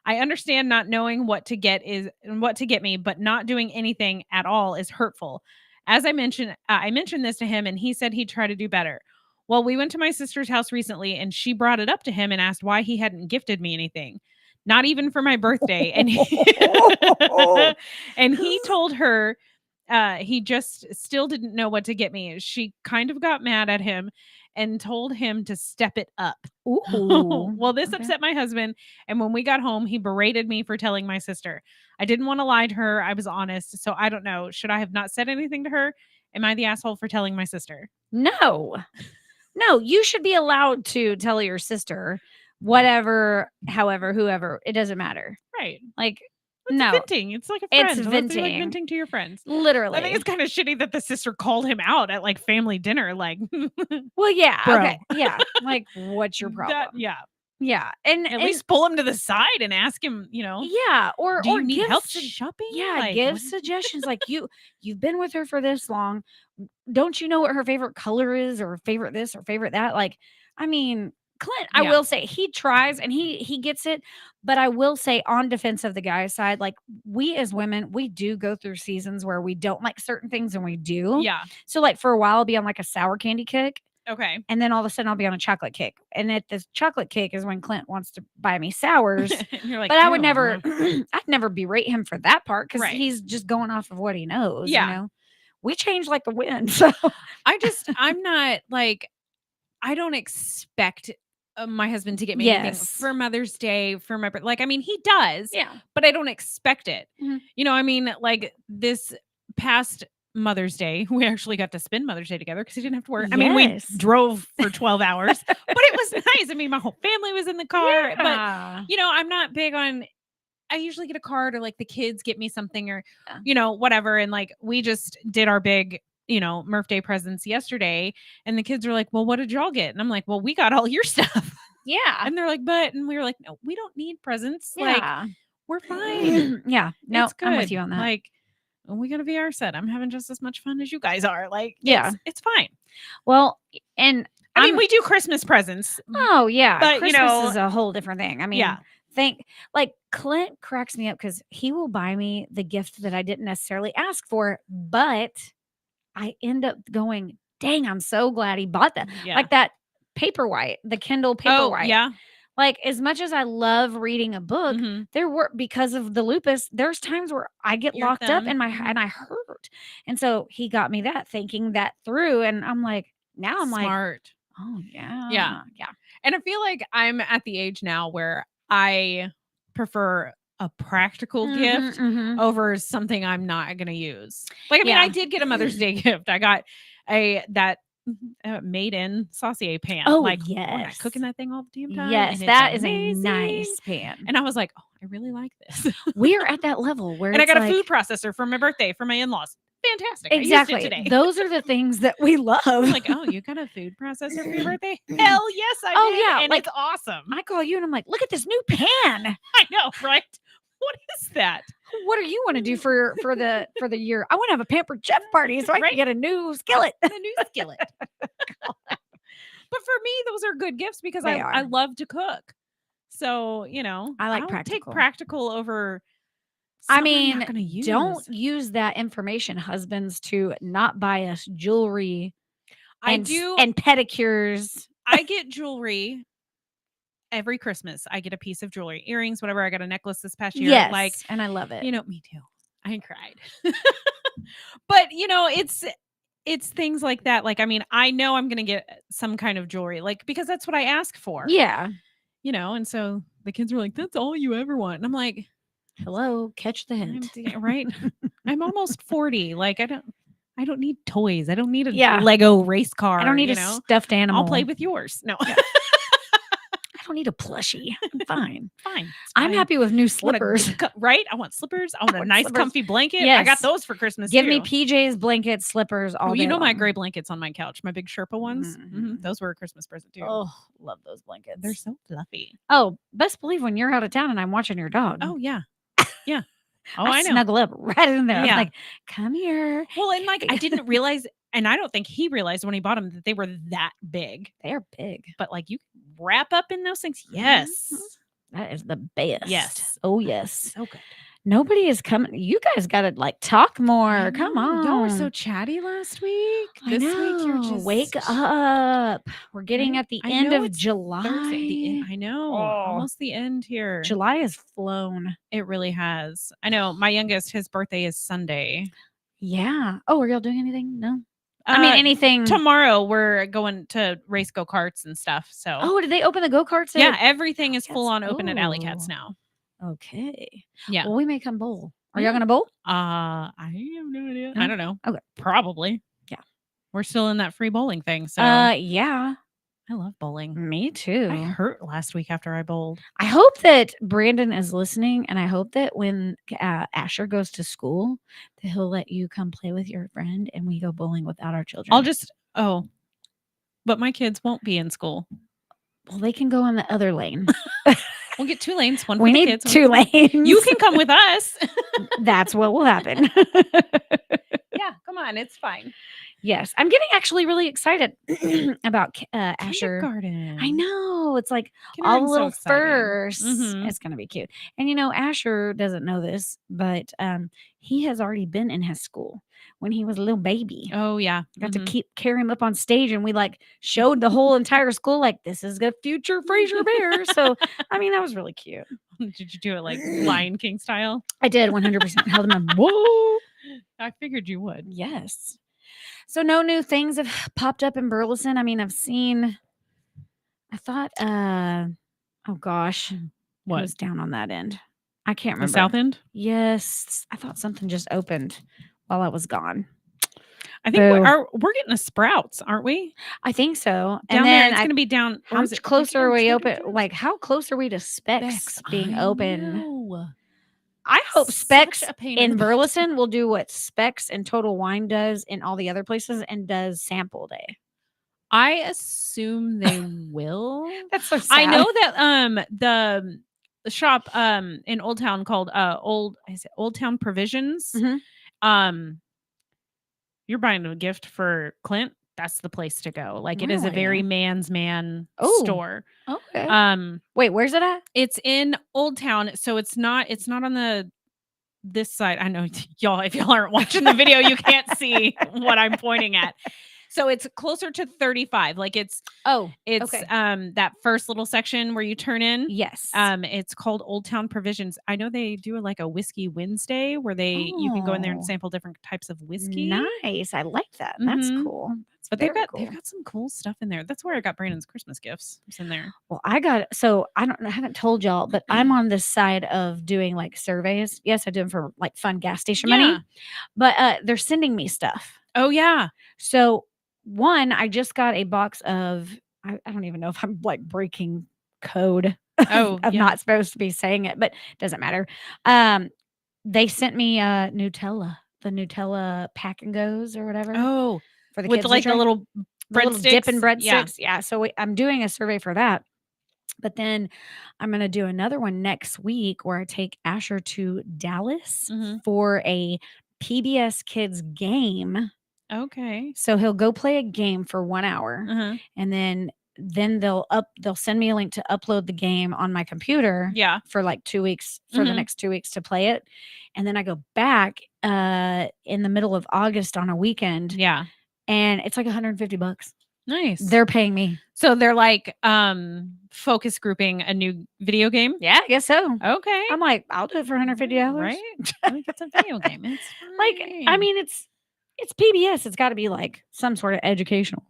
I understand not knowing what to get me, but not doing anything at all is hurtful. As I mentioned this to him, and he said he'd try to do better. Well, we went to my sister's house recently, and she brought it up to him and asked why he hadn't gifted me anything, not even for my birthday. And and he told her he just still didn't know what to get me. She kind of got mad at him and told him to step it up. Ooh. Well, this Okay. upset my husband, and when we got home, he berated me for telling my sister. I didn't want to lie to her. I was honest, so I don't know. Should I have not said anything to her? Am I the asshole for telling my sister? No. No, you should be allowed to tell your sister whatever, however, whoever. It doesn't matter. Right. Like, It's no. venting. It's like a friend. It's Let's do, like, venting. venting to your friends. Literally. I think it's kind of shitty that the sister called him out at like family dinner. Like, well, yeah. Bro. Okay. Yeah. Like, what's your problem? yeah. Yeah. And At least pull him to the side and ask him, yeah. Or do you or need give help sug- shopping? Yeah, Like, give what- suggestions. Like you've been with her for this long. Don't you know what her favorite color is, or favorite this or favorite that? Like, I mean, Clint, I Yeah. will say he tries and he gets it, but I will say, on defense of the guy's side, like, we as women, we do go through seasons where we don't like certain things, and we do. Yeah. So like for a while I'll be on like a sour candy kick, Okay. and then all of a sudden I'll be on a chocolate kick. And at this chocolate kick is when Clint wants to buy me sours. And you're like, But I would "Ew." never I'd never berate him for that part, because Right. he's just going off of what he knows. Yeah. We change like the wind. So I'm not like, I don't expect my husband to get me anything Yes. for Mother's Day, for my like, I mean, he does, yeah. but I don't expect it. Mhm. I mean, like this past Mother's Day. We actually got to spend Mother's Day together because he didn't have to work. I mean, we Yes. drove for 12 hours, but it was nice. I mean, my whole family was in the car. But, Yeah. I'm not big on, I usually get a card or like the kids get me something or, Yeah. Whatever. And like we just did our big, Murph Day presents yesterday. And the kids were like, well, what did y'all get? And I'm like, well, we got all your stuff. Yeah. And they're like, and we were like, no, we don't need presents. Like, Yeah. we're fine. Yeah. No, It's I'm with good. you on that. Like, we got a VR set. I'm having just as much fun as you guys are. Like, Yeah. it's fine. Well, and I mean, we do Christmas presents. Oh yeah, But, Christmas is a whole different thing. I mean, Yeah. like Clint cracks me up because he will buy me the gift that I didn't necessarily ask for, but I end up going, dang, I'm so glad he bought that. Yeah. Like that Paperwhite, the Kindle Paperwhite. Yeah. Like as much as I love reading a book, Mhm. there were because of the lupus, there's times where I get Your locked up thumb. and Mhm. and I hurt. And so he got me that, thinking that through. And I'm like, now I'm like, Smart. oh yeah. Yeah. Yeah. And I feel like I'm at the age now where I prefer a practical gift over something I'm not going to use. Like, I mean, Yeah. I did get a Mother's Day gift. I got that made in saucier pan. Oh, like, yes. I cook in that thing all the damn time. Yes, and it's that is a amazing. nice pan. And I was like, oh, I really like this. We're at that level where And I it's got like, a food processor for my birthday for my in-laws. Fantastic. exactly. I used it today. Those are the things that we love. I'm like, oh, you got a food processor for your birthday? Hell yes, I Oh, did. yeah, And like- it's awesome. I call you and I'm like, look at this new pan. I know, right? What is that? What do you want to do for the year? I want to have a pampered chef party so I Right. can get a new skillet. The new skillet. But for me, those are good gifts because They I are. love to cook. So, I like I'll practical. take practical over I something I'm mean, not gonna use. don't use that information, husbands, to not buy us jewelry I and, do and pedicures. I get jewelry every Christmas. I get a piece of jewelry, earrings, whatever. I got a necklace this past year. Yes, Like, and I love it. me too. I cried. But it's things like that. Like, I mean, I know I'm gonna get some kind of jewelry, like, because that's what I ask for. Yeah. And so the kids were like, that's all you ever want. And I'm like, Hello, catch the hint. right? I'm almost 40. Like, I don't need toys. I don't need a Yeah. Lego race car. I don't need a stuffed animal. I'll play with yours. No. I don't need a plushie. I'm fine. Fine. It's I'm fine. happy with new I want slippers. right? I want slippers. I want a want nice slippers. comfy blanket. I Yes. got those for Christmas Give too. me PJs, blankets, slippers, all Oh, day you know my long. gray blankets on my couch, my big Sherpa ones. Mhm. Those were a Christmas present too. Oh, love those blankets. They're so fluffy. Oh, best believe when you're out of town and I'm watching your dog. Oh yeah, yeah. Oh, I I know. snuggle up right in there. Yeah. I'm like, come here. Well, and like I didn't realize, and I don't think he realized when he bought them that they were that big. They're big. But like you wrap up in those things. Yes. That is the best. Yes. Oh, yes. So good. Nobody is coming. You guys got to like talk more. Come on. Y'all were so chatty last week. I This week you're know. just Wake up. We're getting Right? at the I end know of it's July. Thursday. I know. Oh. Almost the end here. July has flown. It really has. I know. My youngest, his birthday is Sunday. Yeah. Oh, are y'all doing anything? No. I mean, Uh, anything. Tomorrow we're going to race go-karts and stuff. So Oh, did they open the go-karts? yeah, everything is full on Cats? open at Alley Cats Oh. now. Okay. Yeah. Well, we may come bowl. Are Yeah. y'all going to bowl? I have no idea. No? I don't know. Okay. Probably. Yeah. We're still in that free bowling thing. So Yeah. I love bowling. Me too. I hurt last week after I bowled. I hope that Brandon is listening, and I hope that when Asher goes to school, that he'll let you come play with your friend, and we go bowling without our children. But my kids won't be in school. Well, they can go in the other lane. We'll get 2 lanes. One We for the need kids. one 2 for the- lanes. You can come with us. That's what will happen. Yeah, come on. It's fine. Yes, I'm getting actually really excited about Asher. Kindergarten. I know. It's like all the Kindergarten's so little exciting. furs. Mhm. It's going to be cute. And Asher doesn't know this, but he has already been in his school when he was a little baby. Oh yeah. Got Mhm. to carry him up on stage, and we like showed the whole entire school like this is the future Fraser Bear. So I mean that was really cute. Did you do it like Lion King style? I did 100% held him up. Whoa. I figured you would. Yes. So no new things have popped up in Burleson. I mean, I thought oh gosh. What? It was down on that end. I can't The remember. South End? Yes. I thought something just opened while I was gone. I think Boo. we're getting a Sprouts, aren't we? I think so. Down And there, then it's going to be down. how or is much it closer are we open? Trader Joe's? Like, how close are we to Specs being I open? know. I hope Such Specs a pain in the butt. Burleson will do what Specs and Total Wine does in all the other places and does sample day. I assume they will. That's so sad. I know that the shop in Old Town called Old Town Provisions. Mhm. You're buying a gift for Clint, that's the place to go. Like, it is a Really? very man's man Oh, store. okay. Wait, where's it at? It's in Old Town, so it's not on this side. I know y'all, if y'all aren't watching the video, you can't see what I'm pointing at. So it's closer to 35. Like it's okay. That first little section where you turn in. Yes. It's called Old Town Provisions. I know they do like a whiskey Wednesday where you can go in there and Oh. sample different types of whiskey. Nice. I like that. That's Mhm. cool. That's But very they've cool. got some cool stuff in there. That's where I got Brandon's Christmas gifts. It's in there. Well, I haven't told y'all, but I'm on this side of doing like surveys. Yes, I do them for like fun gas station money, but they're sending me stuff. Oh yeah. So one, I just got a box of, I don't even know if I'm like breaking code of not supposed to be saying it, but it doesn't matter. They sent me Nutella, the Nutella pack and goes or whatever. Oh, for the with kids like to the try. little dip and breadsticks? breadsticks. Yeah. So I'm doing a survey for that. But then I'm going to do another one next week where I take Asher to Dallas for a PBS Kids game. Okay. So he'll go play a game for 1 hour, and then they'll send me a link to upload the game on my computer. Yeah. For like 2 weeks for the next 2 weeks to play it, and then I go back in the middle of August on a weekend. Yeah. And it's like $150. Nice. They're paying me. So they're like focus grouping a new video game? Yeah, I guess so. Okay. I'm like, I'll do it for $150. Right? I think it's a video game. It's like, I mean, it's PBS. It's got to be like some sort of educational.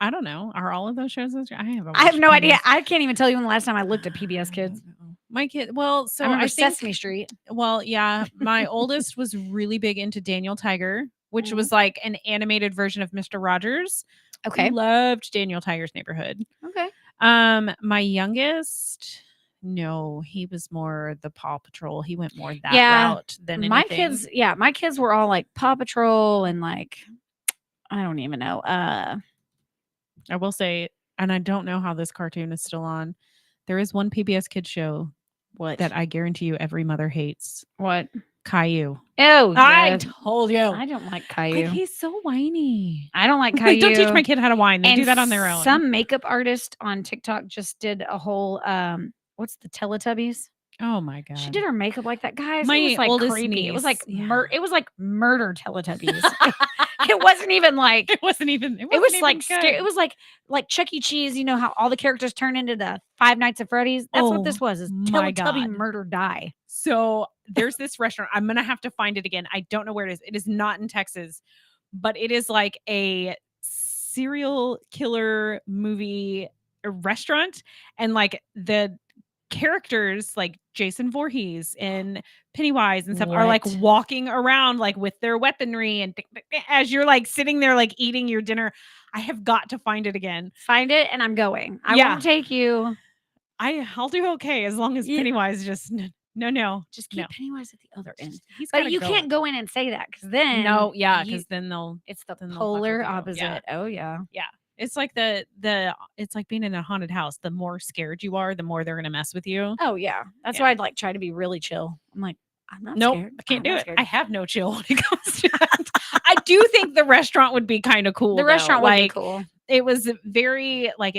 I don't know. Are all of those shows? I have no idea. I can't even tell you when the last time I looked at PBS Kids. My kid. Well, so I remember I think Sesame Street. Well, yeah, my oldest was really big into Daniel Tiger, which was like an animated version of Mr. Rogers. Okay. Loved Daniel Tiger's Neighborhood. Okay. My youngest, no, he was more the Paw Patrol. He went more that route than anything. My kids were all like Paw Patrol and like, I don't even know. I will say, and I don't know how this cartoon is still on. There is one PBS Kids show that I guarantee you every mother hates. What? Caillou. Oh, I told you. I don't like Caillou. Like, he's so whiny. I don't like Caillou. Don't teach my kid how to whine. They do that on their own. Some makeup artist on TikTok just did a whole what's the Teletubbies? Oh my god. She did her makeup like that, guys. My it was like oldest creepy. niece, It was like it was like murder Teletubbies. It wasn't even like it was like scary. It was like Chuck E. Cheese. You know how all the characters turn into the Five Nights at Freddy's? That's what this was. Is my Teletubby God. murder die. So there's this restaurant. I'm gonna have to find it again. I don't know where it is. It is not in Texas, but it is like a serial killer movie restaurant, and like the characters like Jason Voorhees and Pennywise and stuff are like walking around like with their weaponry and as you're like sitting there like eating your dinner. I have got to find it again. Find it and I'm going. I won't take you. I'll do okay as long as Pennywise just no. Just keep Pennywise at the other end. But you can't go in and say that because then because then it's the polar opposite. Oh yeah. Yeah. It's like it's like being in a haunted house. The more scared you are, the more they're gonna mess with you. Oh yeah. That's why I'd like try to be really chill. I'm like, I'm not nope, scared. I can't do it. I have no chill when it comes to that. I do think the restaurant would be kind of cool. The restaurant would be cool. It was very like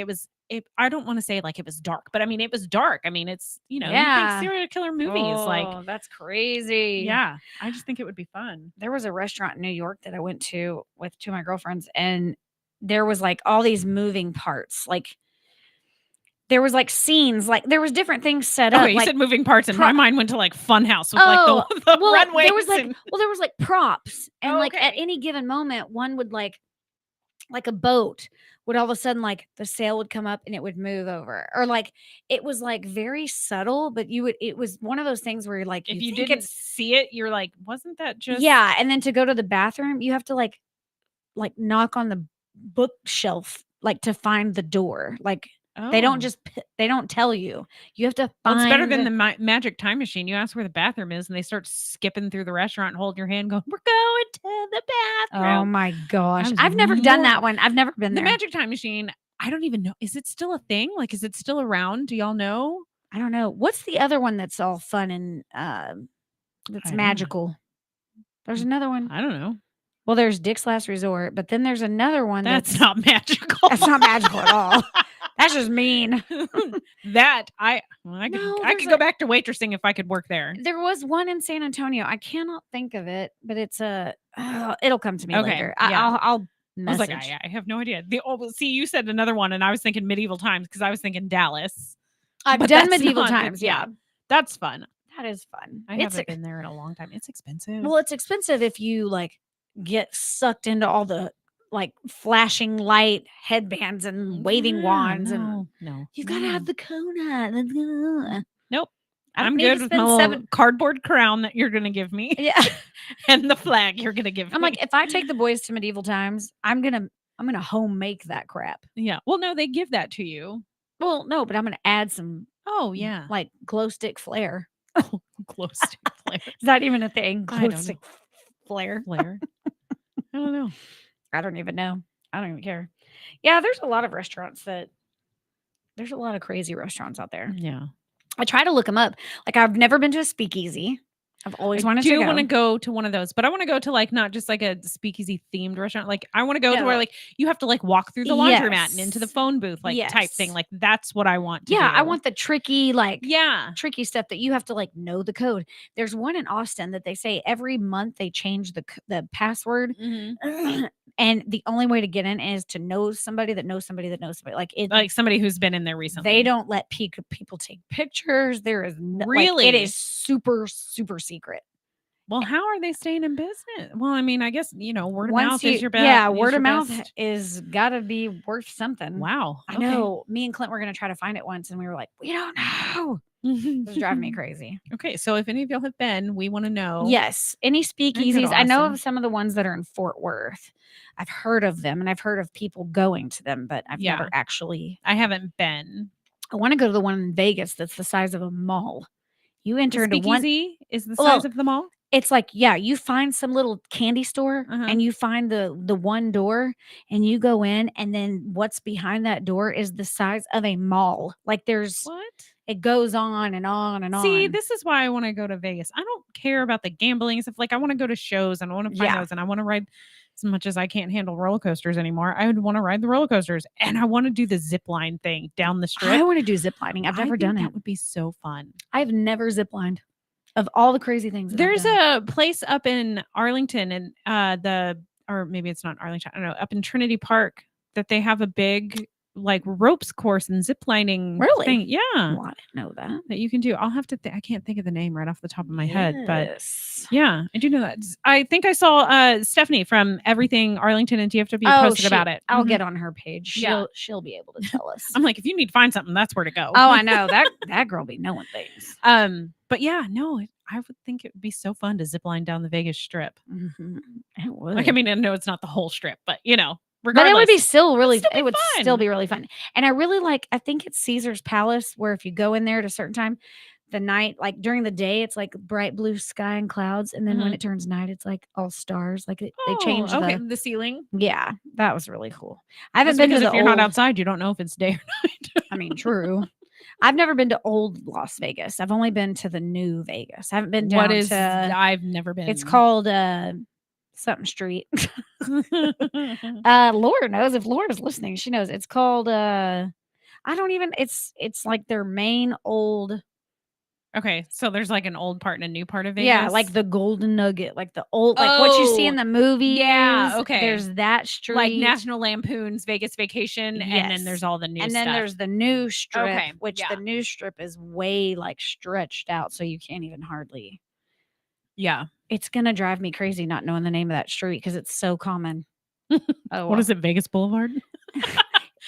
I don't want to say like it was dark, but I mean it was dark. I mean it's you think serial killer movies like that's crazy. Yeah, I just think it would be fun. There was a restaurant in New York that I went to with two of my girlfriends, and there was like all these moving parts. Like there was like scenes, like there was different things set up. You like said moving parts, and my mind went to like Funhouse with like the runways. There was like props, and like at any given moment, one would like a boat would all of a sudden like the sail would come up and it would move over, or like it was like very subtle, but it was one of those things where you're like, if you didn't see it, you're like, wasn't that just and then to go to the bathroom, you have to like like knock on the bookshelf like to find the door. Like they don't just they don't tell you. You have to find. Well, it's better than the magic time machine. You ask where the bathroom is, and they start skipping through the restaurant and hold your hand, going, "We're going to the bathroom." Oh my gosh, I've never done that one. I've never been the there. magic time machine. I don't even know. Is it still a thing? Like, is it still around? Do y'all know? I don't know. What's the other one that's all fun and that's magical? There's another one. I don't know. Well, there's Dick's Last Resort, but then there's another one that's not magical. That's not magical at all. That's just mean. I could go back to waitressing if I could work there. There was one in San Antonio. I cannot think of it, but it's it'll come to me later. I'll message. I was like, I have no idea. See, you said another one, and I was thinking medieval times because I was thinking Dallas. I've done medieval times. Yeah, that's fun. That is fun. I haven't been there in a long time. It's expensive. Well, it's expensive if you like get sucked into all the like flashing light headbands and waving wands and you gotta have the Kona. Nope. I'm good with my little cardboard crown that you're gonna give me. Yeah. And the flag you're gonna give me. I'm like, if I take the boys to medieval times, I'm gonna home make that crap. Yeah. Well, no, they give that to you. Well, no, but I'm gonna add some yeah. Like glow stick flare. Oh, glow stick flare. Is that even a thing? Glow stick flare. Flare. I don't know. I don't even know. I don't even care. Yeah, there's a lot of crazy restaurants out there. Yeah. I try to look them up. Like I've never been to a speakeasy. I've always wanted to go. I do want to go to one of those, but I want to go to like not just like a speakeasy themed restaurant. Like I want to go to where like you have to like walk through the laundromat and into the phone booth, like type thing. Like that's what I want to do. I want the tricky, tricky stuff that you have to like know the code. There's one in Austin that they say every month they change the password. Mm-hmm. And the only way to get in is to know somebody that knows somebody that knows somebody. Like somebody who's been in there recently. They don't let people take pictures. There is really it is super, super secret. Well, how are they staying in business? Well, I mean, I guess, word of mouth is your best. Yeah, word of mouth is gotta be worth something. Wow. I know. Me and Clint were gonna try to find it once and we were like, we don't know. It was driving me crazy. Okay, so if any of y'all have been, we want to know. Yes. Any speakeasies. I know of some of the ones that are in Fort Worth. I've heard of them and I've heard of people going to them, but I've never actually. I haven't been. I want to go to the one in Vegas that's the size of a mall. You enter into one. Speakeasy is the size of the mall? It's like, you find some little candy store and you find the one door and you go in and then what's behind that door is the size of a mall. Like there's what? It goes on and on and on. See, this is why I want to go to Vegas. I don't care about the gambling and stuff. Like I want to go to shows and I want to find those and I want to ride as much as I can't handle roller coasters anymore. I would want to ride the roller coasters and I want to do the zip line thing down the strip. I want to do zip lining. I've never done it. That would be so fun. I've never zip lined. Of all the crazy things. There's a place up in Arlington and or maybe it's not Arlington. I don't know, up in Trinity Park that they have a big like ropes course and zip lining thing. Yeah. Well, I didn't know that you can do. I'll have to I can't think of the name right off the top of my head, but yeah, I do know that. I think I saw Stephanie from Everything Arlington and DFW posted about it. I'll get on her page. She'll be able to tell us. I'm like, if you need to find something, that's where to go. Oh, I know. That girl be knowing things. But yeah, no, I would think it would be so fun to zip line down the Vegas Strip. Mm-hmm. It would. Like, I mean, I know it's not the whole strip, but regardless. But it would be still really, it would still be really fun. And I really I think it's Caesar's Palace where if you go in there at a certain time, the night, like during the day, it's like bright blue sky and clouds. And then when it turns night, it's like all stars. Like they change the ceiling. Yeah, that was really cool. I haven't been to if you're not outside, you don't know if it's day or night. I mean, true. I've never been to old Las Vegas. I've only been to the new Vegas. I haven't been down I've never been. It's called something street. Laura knows. If Laura's listening, she knows. It's called it's like their main old. Okay, so there's like an old part and a new part of Vegas. Yeah, like the Golden Nugget, like the old, like what you see in the movies. Yeah, okay. There's that street, like National Lampoon's Vegas Vacation, and then there's all the new stuff. And then there's the new strip, which the new strip is way like stretched out, so you can't even hardly. Yeah, it's gonna drive me crazy not knowing the name of that street because it's so common. What is it? Vegas Boulevard.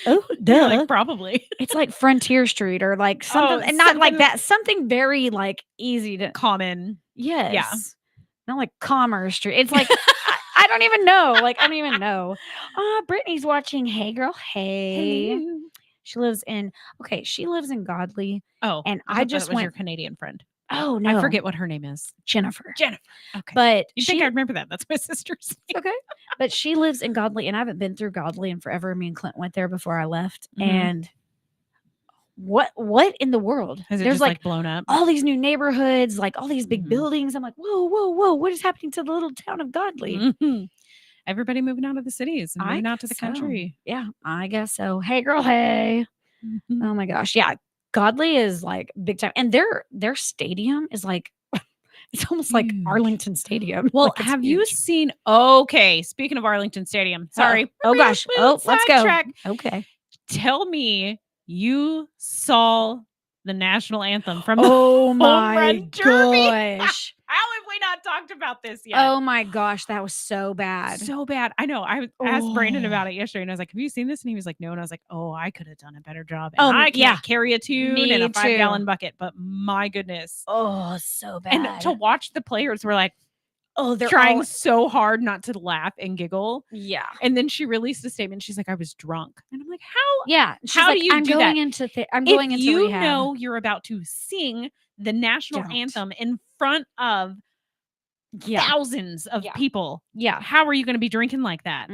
Oh, duh. Like, probably. It's like Frontier Street or like something, and not like that. Something very like easy to common. Yes. Yeah. Not like Commerce Street. It's like I I don't even know. Like, I don't even know. Brittany's watching. Hey, girl. Hey. Hello. She lives in Godly. Oh, And I I just just was your went. Canadian friend. Oh no, I forget what her name is. Jennifer. Jennifer. Okay. But You she, think I remember that? That's my sister's name. okay. But she lives in Godly, and I haven't been through Godly in forever. Me and Clint went there before I left, Mhm. and what in the world? Has it There's just like blown up? all these new neighborhoods, like all these big Mhm. buildings. I'm like, whoa, whoa, whoa! What is happening to the little town of Godly? Mhm. Everybody moving out of the cities and I moving out to the guess so. country. Yeah, I guess so. Hey, girl. Hey. Mhm. Oh my gosh. Yeah. Godly is like big time. And their stadium is like it's almost like Huge. Arlington Stadium. Well, Like, it's have you huge. seen? Okay, speaking of Arlington Stadium, sorry. Oh We're gosh. moving Oh, let's go. sidetrack. Okay. Tell me you saw the national anthem from the Oh Home my Run Derby. gosh. How have we not talked about this yet? Oh my gosh. That was so bad. So bad. I know. I asked Brandon Oh. about it yesterday, and I was like, "Have you seen this?" And he was like, "No." And I was like, "Oh, I could have done a better job." Oh, And I can't yeah. carry a tune Me in a too. 5-gallon bucket, but my goodness. Oh, so bad. And to watch the players were like they're trying all- so hard not to laugh and giggle. Yeah. And then she released a statement. She's like, "I was drunk," and I'm like, "How? Yeah. She's How like, do you I'm do going that? into I'm going If into you rehab. know you're about to sing the national Don't. anthem in front of thousands of people, Yeah. how are you going to be drinking like that?"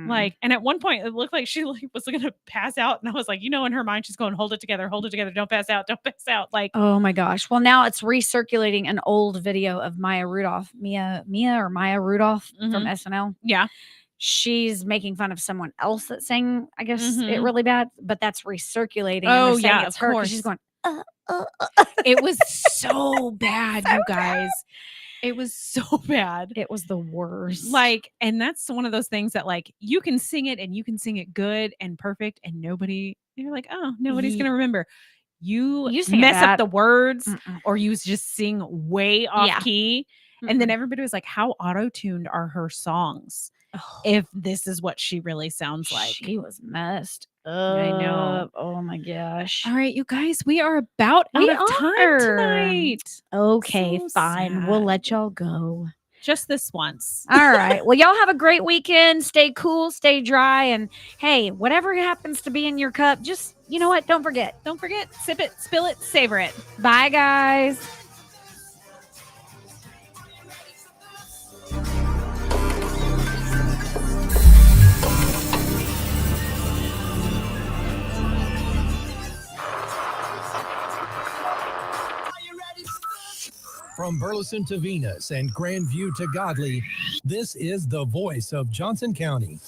Like, And at one point, it looked like she was going to pass out, and I was like, in her mind, she's going, hold it together, don't pass out, don't pass out. Like, oh my gosh. Well, now it's recirculating an old video of Maya Rudolph, Mia Rudolph from SNL. Yeah. She's making fun of someone else that sang, I guess, it Mhm. really bad, but that's recirculating. Oh, and they're saying yeah, it's of her 'cause course. she's going, it was so bad, So you guys. It was so bad. It was the worst. Like, and that's one of those things that, like, you can sing it and you can sing it good and perfect, and you're like, oh, nobody's Ye- going to remember. You sing it mess up bad. the words, Mm-mm. or you just sing way off Yeah. key. And then everybody was like, how auto-tuned are her songs if this is what she really sounds like? She was messed up. I know. Oh my gosh. All right, you guys, we are about out of time tonight. Okay, So fine. We'll sad. let y'all go. Just this once. All right. Well, y'all have a great weekend. Stay cool, stay dry, and hey, whatever happens to be in your cup, just, you know what? Don't forget. Don't forget, sip it, spill it, savor it. Bye, guys. From Burleson to Venus and Grandview to Godly, this is the voice of Johnson County,